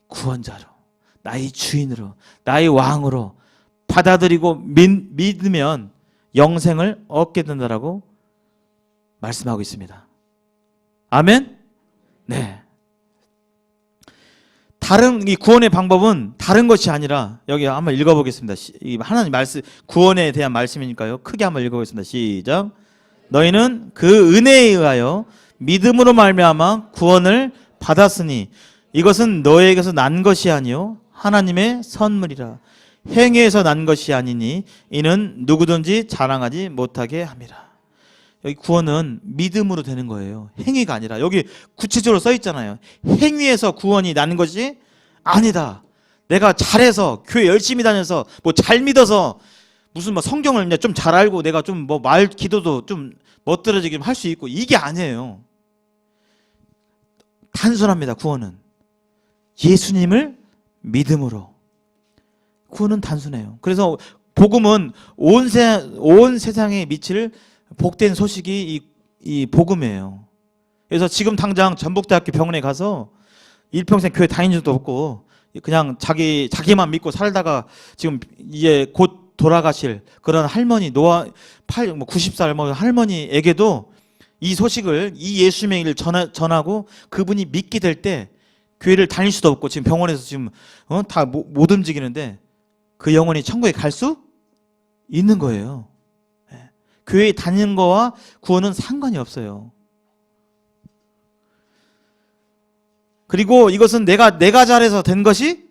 구원자로 나의 주인으로 나의 왕으로 받아들이고 믿으면 영생을 얻게 된다라고 말씀하고 있습니다. 아멘? 네. 다른 이 구원의 방법은 다른 것이 아니라 여기 한번 읽어보겠습니다. 하나님 말씀 구원에 대한 말씀이니까요. 크게 한번 읽어보겠습니다. 시작. 너희는 그 은혜에 의하여 믿음으로 말미암아 구원을 받았으니 이것은 너에게서 난 것이 아니요 하나님의 선물이라. 행위에서 난 것이 아니니 이는 누구든지 자랑하지 못하게 함이라. 여기 구원은 믿음으로 되는 거예요. 행위가 아니라 여기 구체적으로 써 있잖아요. 행위에서 구원이 나는 것이 아니다. 내가 잘해서 교회 열심히 다녀서 뭐 잘 믿어서 무슨 뭐 성경을 이제 좀 잘 알고 내가 좀 뭐 말 기도도 좀 멋들어지게 할 수 있고 이게 아니에요. 단순합니다. 구원은 예수님을 믿음으로. 구원은 단순해요. 그래서 복음은 온 세상에 미칠 복된 소식이 이 복음이에요. 그래서 지금 당장 전북대학교 병원에 가서 일평생 교회 다닌 적도 없고 그냥 자기만 믿고 살다가 지금 이제 곧 돌아가실 그런 할머니 90살 뭐 할머니에게도 이 소식을 이 예수님의 일을 전하고 그분이 믿게 될 때 교회를 다닐 수도 없고 지금 병원에서 지금 다 못 움직이는데 그 영혼이 천국에 갈 수 있는 거예요. 교회에 다니는 거와 구원은 상관이 없어요. 그리고 이것은 내가 잘해서 된 것이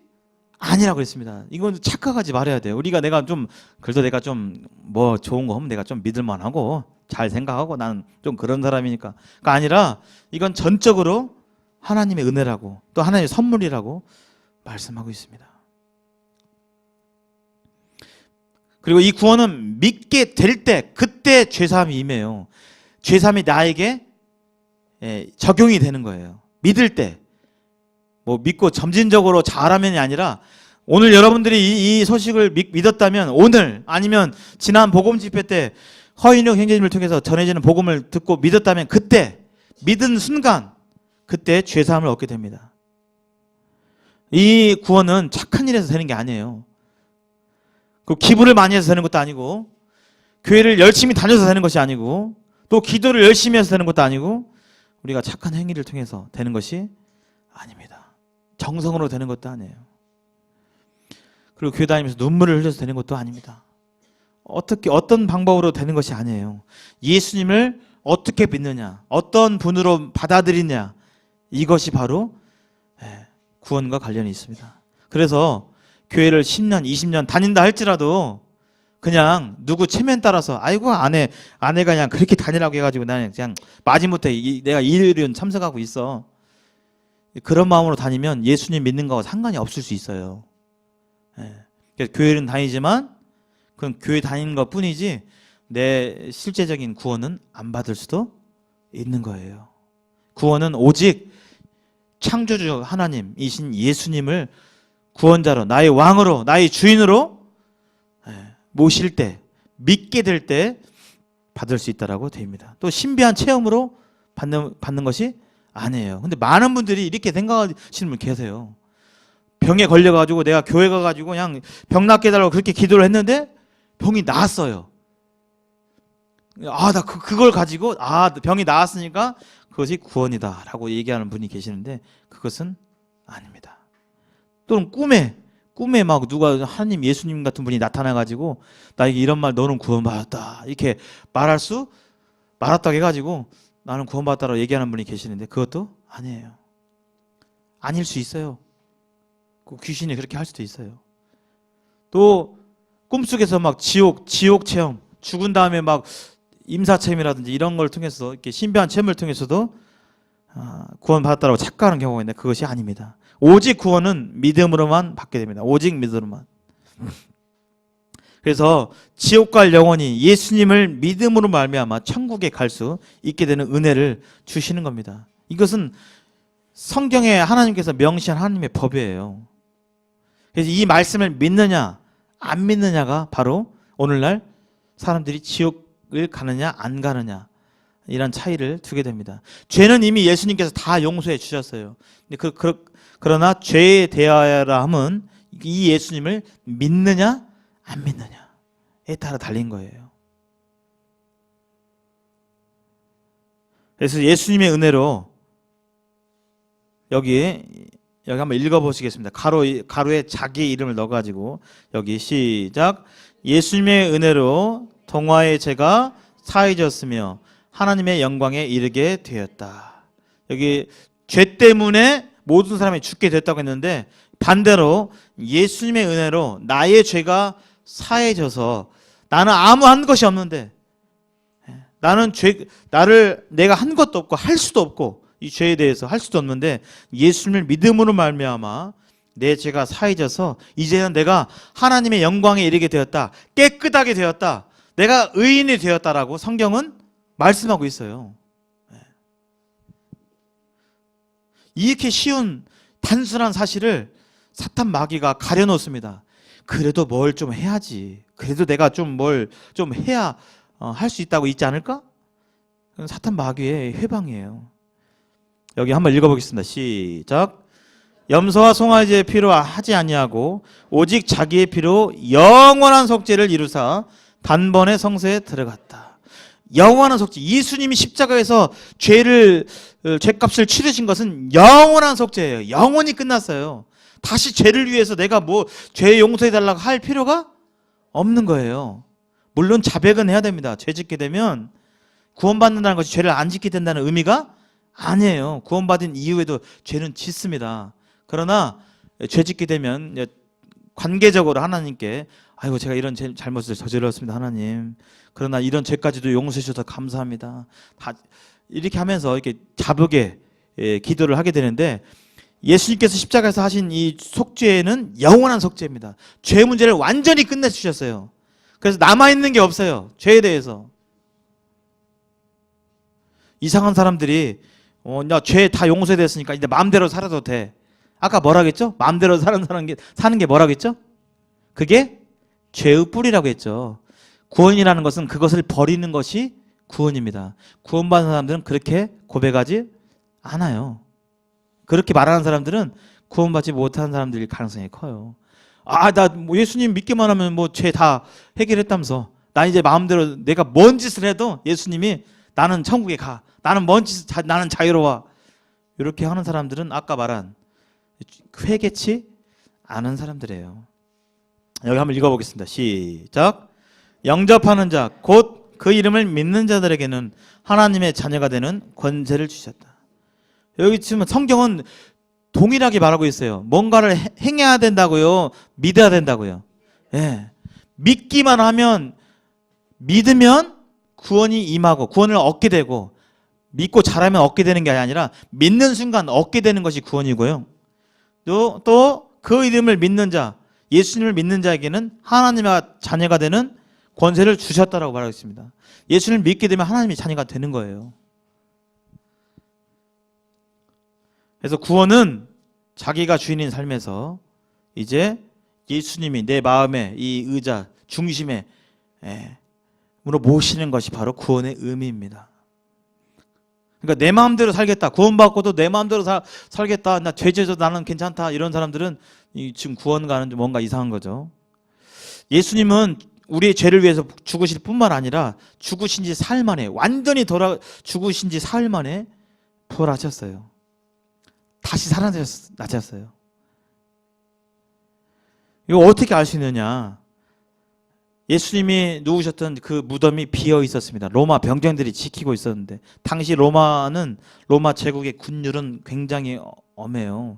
아니라고 그랬습니다. 이건 착각하지 말아야 돼요. 내가 좀 그래도 내가 좀 뭐 좋은 거 하면 내가 좀 믿을만하고 잘 생각하고 나는 좀 그런 사람이니까. 아니라 이건 전적으로 하나님의 은혜라고 또 하나님의 선물이라고 말씀하고 있습니다. 그리고 이 구원은 믿게 될 때, 그때 죄사함이 임해요. 죄사함이 나에게 적용이 되는 거예요. 믿을 때. 뭐 믿고 점진적으로 잘하면이 아니라, 오늘 여러분들이 이 소식을 믿었다면, 오늘 아니면 지난 복음 집회 때 허인욱 형제님을 통해서 전해지는 복음을 듣고 믿었다면, 그때 믿은 순간 그때 죄사함을 얻게 됩니다. 이 구원은 착한 일에서 되는 게 아니에요. 그 기부를 많이 해서 되는 것도 아니고, 교회를 열심히 다녀서 되는 것이 아니고, 또 기도를 열심히 해서 되는 것도 아니고, 우리가 착한 행위를 통해서 되는 것이 아닙니다. 정성으로 되는 것도 아니에요. 그리고 교회 다니면서 눈물을 흘려서 되는 것도 아닙니다. 어떤 방법으로 되는 것이 아니에요. 예수님을 어떻게 믿느냐, 어떤 분으로 받아들이냐, 이것이 바로 구원과 관련이 있습니다. 그래서 교회를 10년, 20년 다닌다 할지라도 그냥 누구 체면 따라서, 아이고 아내가 그냥 그렇게 다니라고 해가지고 나는 그냥 마지못해 내가 일은 참석하고 있어, 그런 마음으로 다니면 예수님 믿는 거와 상관이 없을 수 있어요. 그래서 교회는 다니지만 그건 교회 다니는 것 뿐이지 내 실제적인 구원은 안 받을 수도 있는 거예요. 구원은 오직 창조주 하나님이신 예수님을 구원자로, 나의 왕으로, 나의 주인으로 모실 때, 믿게 될 때 받을 수 있다라고 됩니다. 또 신비한 체험으로 받는 것이 아니에요. 근데 많은 분들이 이렇게 생각하시는 분 계세요. 병에 걸려가지고 내가 교회 가가지고 그냥 병 낫게 해달라고 그렇게 기도를 했는데 병이 나았어요. 나 그걸 가지고 병이 나았으니까 그것이 구원이다라고 얘기하는 분이 계시는데 그것은 아닙니다. 또는 꿈에 막 누가 하나님, 예수님 같은 분이 나타나가지고 나에게 이런 말, 너는 구원받았다 이렇게 말았다고 해가지고 나는 구원받았다고 얘기하는 분이 계시는데 그것도 아니에요. 아닐 수 있어요. 그 귀신이 그렇게 할 수도 있어요. 또 꿈속에서 막 지옥 체험, 죽은 다음에 막 임사체험이라든지 이런 걸 통해서, 이렇게 신비한 체험을 통해서도 구원받았다고 착각하는 경우가 있는데 그것이 아닙니다. 오직 구원은 믿음으로만 받게 됩니다. 오직 믿음으로만. 그래서 지옥 갈 영혼이 예수님을 믿음으로 말미암아 천국에 갈 수 있게 되는 은혜를 주시는 겁니다. 이것은 성경에 하나님께서 명시한 하나님의 법이에요. 그래서 이 말씀을 믿느냐 안 믿느냐가 바로 오늘날 사람들이 지옥을 가느냐 안 가느냐, 이런 차이를 두게 됩니다. 죄는 이미 예수님께서 다 용서해 주셨어요. 그러나 죄에 대하여라 함은 이 예수님을 믿느냐 안 믿느냐에 따라 달린 거예요. 그래서 예수님의 은혜로 여기 한번 읽어보시겠습니다. 가로에 자기의 이름을 넣어가지고 여기 시작. 예수님의 은혜로 동화의 죄가 사해졌으며 하나님의 영광에 이르게 되었다. 여기 죄 때문에 모든 사람이 죽게 됐다고 했는데 반대로 예수님의 은혜로 나의 죄가 사해져서, 나는 아무 한 것이 없는데, 내가 한 것도 없고 할 수도 없고 이 죄에 대해서 할 수도 없는데 예수님을 믿음으로 말미암아 내 죄가 사해져서 이제는 내가 하나님의 영광에 이르게 되었다, 깨끗하게 되었다, 내가 의인이 되었다라고 성경은 말씀하고 있어요. 이렇게 쉬운 단순한 사실을 사탄 마귀가 가려놓습니다. 그래도 뭘 좀 해야지, 그래도 내가 뭘 좀 해야 할 수 있다고 있지 않을까? 그건 사탄 마귀의 회방이에요. 여기 한번 읽어보겠습니다. 시작. 염소와 송아지의 피로 하지 아니하고 오직 자기의 피로 영원한 속죄를 이루사 단번에 성소에 들어갔다. 영원한 속죄. 예수님이 십자가에서 죄값을 치르신 것은 영원한 속죄예요. 영원히 끝났어요. 다시 죄를 위해서 내가 죄 용서해달라고 할 필요가 없는 거예요. 물론 자백은 해야 됩니다. 죄 짓게 되면 구원받는다는 것이 죄를 안 짓게 된다는 의미가 아니에요. 구원받은 이후에도 죄는 짓습니다. 그러나 죄 짓게 되면 관계적으로 하나님께, 아이고 제가 이런 잘못을 저질렀습니다 하나님, 그러나 이런 죄까지도 용서해 주셔서 감사합니다, 다 이렇게 하면서 이렇게 자복의 기도를 하게 되는데, 예수님께서 십자가에서 하신 이 속죄는 영원한 속죄입니다. 죄 문제를 완전히 끝내주셨어요. 그래서 남아있는 게 없어요. 죄에 대해서. 이상한 사람들이 나 죄 다 용서됐으니까 이제 마음대로 살아도 돼. 아까 뭐라 했죠? 마음대로 사는 게 뭐라고 했죠? 그게 죄의 뿌리라고 했죠. 구원이라는 것은 그것을 버리는 것이 구원입니다. 구원받은 사람들은 그렇게 고백하지 않아요. 그렇게 말하는 사람들은 구원받지 못하는 사람들일 가능성이 커요. 나 예수님 믿기만 하면 뭐 죄 다 해결했다면서. 나 이제 마음대로 내가 뭔 짓을 해도 예수님이 나는 천국에 가. 나는 나는 자유로워. 이렇게 하는 사람들은 아까 말한 회개치 않은 사람들이에요. 여기 한번 읽어보겠습니다. 시작. 영접하는 자, 곧 그 이름을 믿는 자들에게는 하나님의 자녀가 되는 권세를 주셨다. 여기 지금 성경은 동일하게 말하고 있어요. 뭔가를 행해야 된다고요? 믿어야 된다고요? 예. 믿기만 하면, 믿으면 구원이 임하고 구원을 얻게 되고, 믿고 잘하면 얻게 되는 게 아니라 믿는 순간 얻게 되는 것이 구원이고요. 또 그 이름을 믿는 자, 예수님을 믿는 자에게는 하나님의 자녀가 되는 권세를 주셨다라고 말하고 있습니다. 예수님을 믿게 되면 하나님의 자녀가 되는 거예요. 그래서 구원은 자기가 주인인 삶에서 이제 예수님이 내 마음의 이 의자, 중심에 으로 모시는 것이 바로 구원의 의미입니다. 그러니까 내 마음대로 살겠다. 구원받고도 내 마음대로 살겠다. 나 죄져도 나는 괜찮다. 이런 사람들은 지금 구원과는 뭔가 이상한 거죠. 예수님은 우리의 죄를 위해서 죽으실 뿐만 아니라 죽으신 지 사흘 만에, 완전히 죽으신 지 사흘 만에 부활하셨어요. 다시 살아나셨어요. 이거 어떻게 알 수 있느냐? 예수님이 누우셨던 그 무덤이 비어 있었습니다. 로마 병정들이 지키고 있었는데, 당시 로마 제국의 군율은 굉장히 엄해요.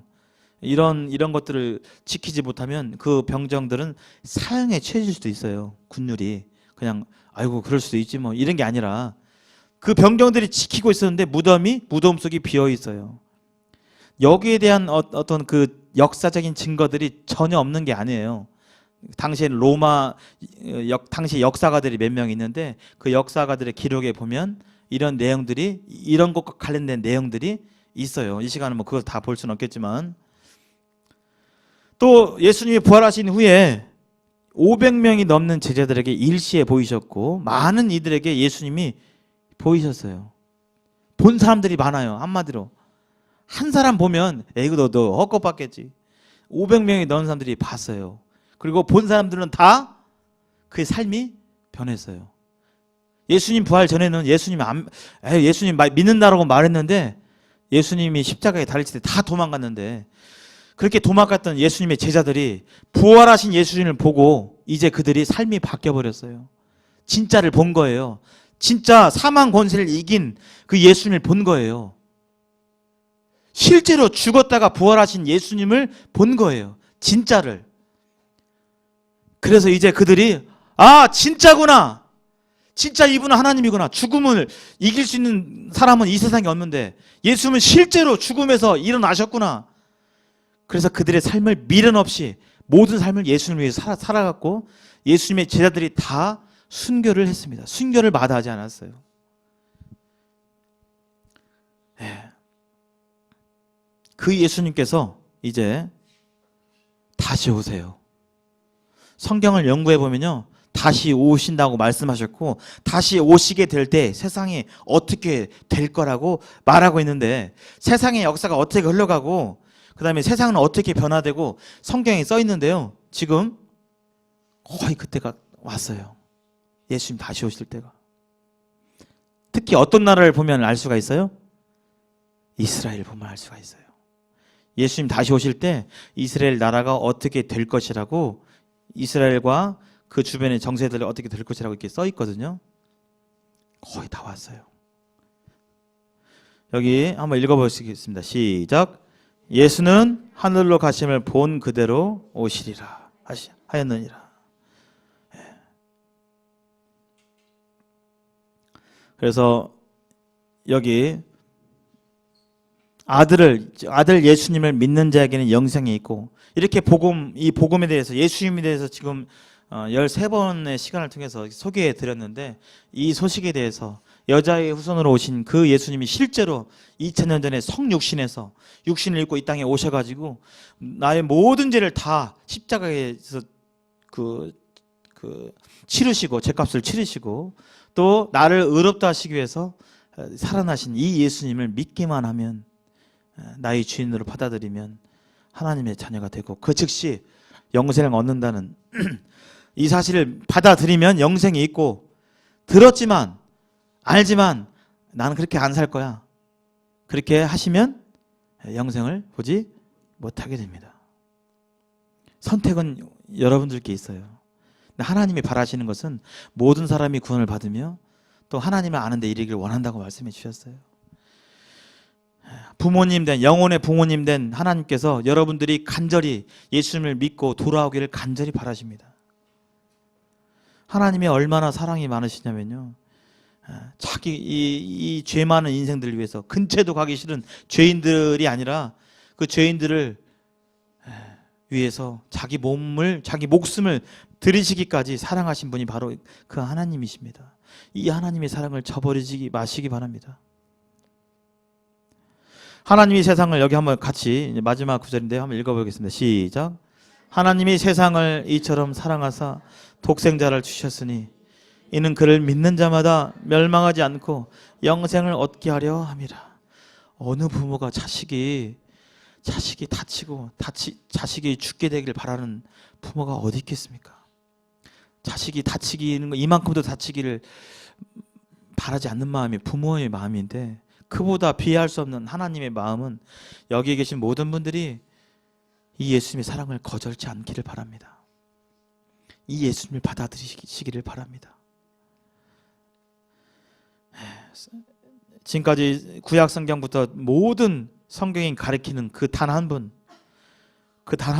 이런 것들을 지키지 못하면 그 병정들은 사형에 처해질 수도 있어요. 군율이. 그냥 아이고 그럴 수도 있지 뭐 이런 게 아니라 그 병정들이 지키고 있었는데 무덤 속이 비어 있어요. 여기에 대한 어떤 그 역사적인 증거들이 전혀 없는 게 아니에요. 당시 역사가들이 몇 명 있는데 그 역사가들의 기록에 보면 이런 것과 관련된 내용들이 있어요. 이 시간은 뭐 그걸 다 볼 수는 없겠지만, 또 예수님이 부활하신 후에 500명이 넘는 제자들에게 일시에 보이셨고, 많은 이들에게 예수님이 보이셨어요. 본 사람들이 많아요. 한마디로 한 사람 보면 에이구 너도 헛것봤겠지. 500명이 넘는 사람들이 봤어요. 그리고 본 사람들은 다 그의 삶이 변했어요. 예수님 부활 전에는 예수님 믿는다라고 말했는데, 예수님이 십자가에 달리실 때 다 도망갔는데, 그렇게 도망갔던 예수님의 제자들이 부활하신 예수님을 보고 이제 그들이 삶이 바뀌어버렸어요. 진짜를 본 거예요. 진짜 사망 권세를 이긴 그 예수님을 본 거예요. 실제로 죽었다가 부활하신 예수님을 본 거예요. 진짜를. 그래서 이제 그들이 진짜구나. 진짜 이분은 하나님이구나. 죽음을 이길 수 있는 사람은 이 세상에 없는데 예수님은 실제로 죽음에서 일어나셨구나. 그래서 그들의 삶을 미련 없이 모든 삶을 예수님을 위해서 살아갔고, 예수님의 제자들이 다 순교를 했습니다. 순교를 마다하지 않았어요. 그 예수님께서 이제 다시 오세요. 성경을 연구해 보면요, 다시 오신다고 말씀하셨고, 다시 오시게 될 때 세상이 어떻게 될 거라고 말하고 있는데, 세상의 역사가 어떻게 흘러가고 그 다음에 세상은 어떻게 변화되고 성경에 써 있는데요, 지금 거의 그때가 왔어요. 예수님 다시 오실 때가. 특히 어떤 나라를 보면 알 수가 있어요? 이스라엘을 보면 알 수가 있어요. 예수님 다시 오실 때 이스라엘 나라가 어떻게 될 것이라고, 이스라엘과 그 주변의 정세들이 어떻게 될 것이라고 이렇게 써 있거든요. 거의 다 왔어요. 여기 한번 읽어보시겠습니다. 시작. 예수는 하늘로 가심을 본 그대로 오시리라 하였느니라. 그래서 여기 아들 예수님을 믿는 자에게는 영생이 있고, 이렇게 이 복음에 대해서, 예수님에 대해서 지금 13번의 시간을 통해서 소개해 드렸는데, 이 소식에 대해서 여자의 후손으로 오신 그 예수님이 실제로 2000년 전에 성육신에서 육신을 입고 이 땅에 오셔가지고 나의 모든 죄를 다 십자가에서 치르시고, 죄값을 치르시고, 또 나를 의롭다 하시기 위해서 살아나신 이 예수님을 믿기만 하면, 나의 주인으로 받아들이면 하나님의 자녀가 되고, 그 즉시 영생을 얻는다는 이 사실을 받아들이면 영생이 있고, 들었지만 알지만 나는 그렇게 안 살 거야, 그렇게 하시면 영생을 보지 못하게 됩니다. 선택은 여러분들께 있어요. 하나님이 바라시는 것은 모든 사람이 구원을 받으며 또 하나님을 아는 데 이르기를 원한다고 말씀해 주셨어요. 부모님 된, 영혼의 부모님 된 하나님께서 여러분들이 간절히 예수님을 믿고 돌아오기를 간절히 바라십니다. 하나님이 얼마나 사랑이 많으시냐면요, 자기 이 죄 많은 인생들을 위해서, 근처에도 가기 싫은 죄인들이 아니라 그 죄인들을 위해서 자기 목숨을 들이시기까지 사랑하신 분이 바로 그 하나님이십니다. 이 하나님의 사랑을 저버리지 마시기 바랍니다. 하나님이 세상을, 여기 한번 같이 마지막 구절인데 한번 읽어보겠습니다. 시작. 하나님이 세상을 이처럼 사랑하사 독생자를 주셨으니 이는 그를 믿는 자마다 멸망하지 않고 영생을 얻게 하려 함이라. 어느 부모가 자식이 다치고 자식이 죽게 되길 바라는 부모가 어디 있겠습니까? 자식이 다치기는 이만큼도 다치기를 바라지 않는 마음이 부모의 마음인데, 그보다 비할 수 없는 하나님의 마음은 여기 계신 모든 분들이 이 예수님의 사랑을 거절치 않기를 바랍니다. 이 예수님을 받아들이시기를 바랍니다. 지금까지 구약 성경부터 모든 성경이 가리키는 그 단 한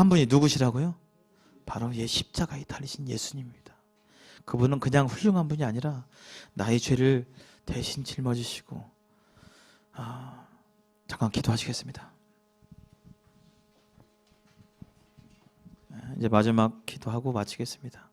분이 누구시라고요? 바로 십자가에 달리신 예수님입니다. 그분은 그냥 훌륭한 분이 아니라 나의 죄를 대신 짊어지시고, 잠깐 기도하시겠습니다. 이제 마지막 기도하고 마치겠습니다.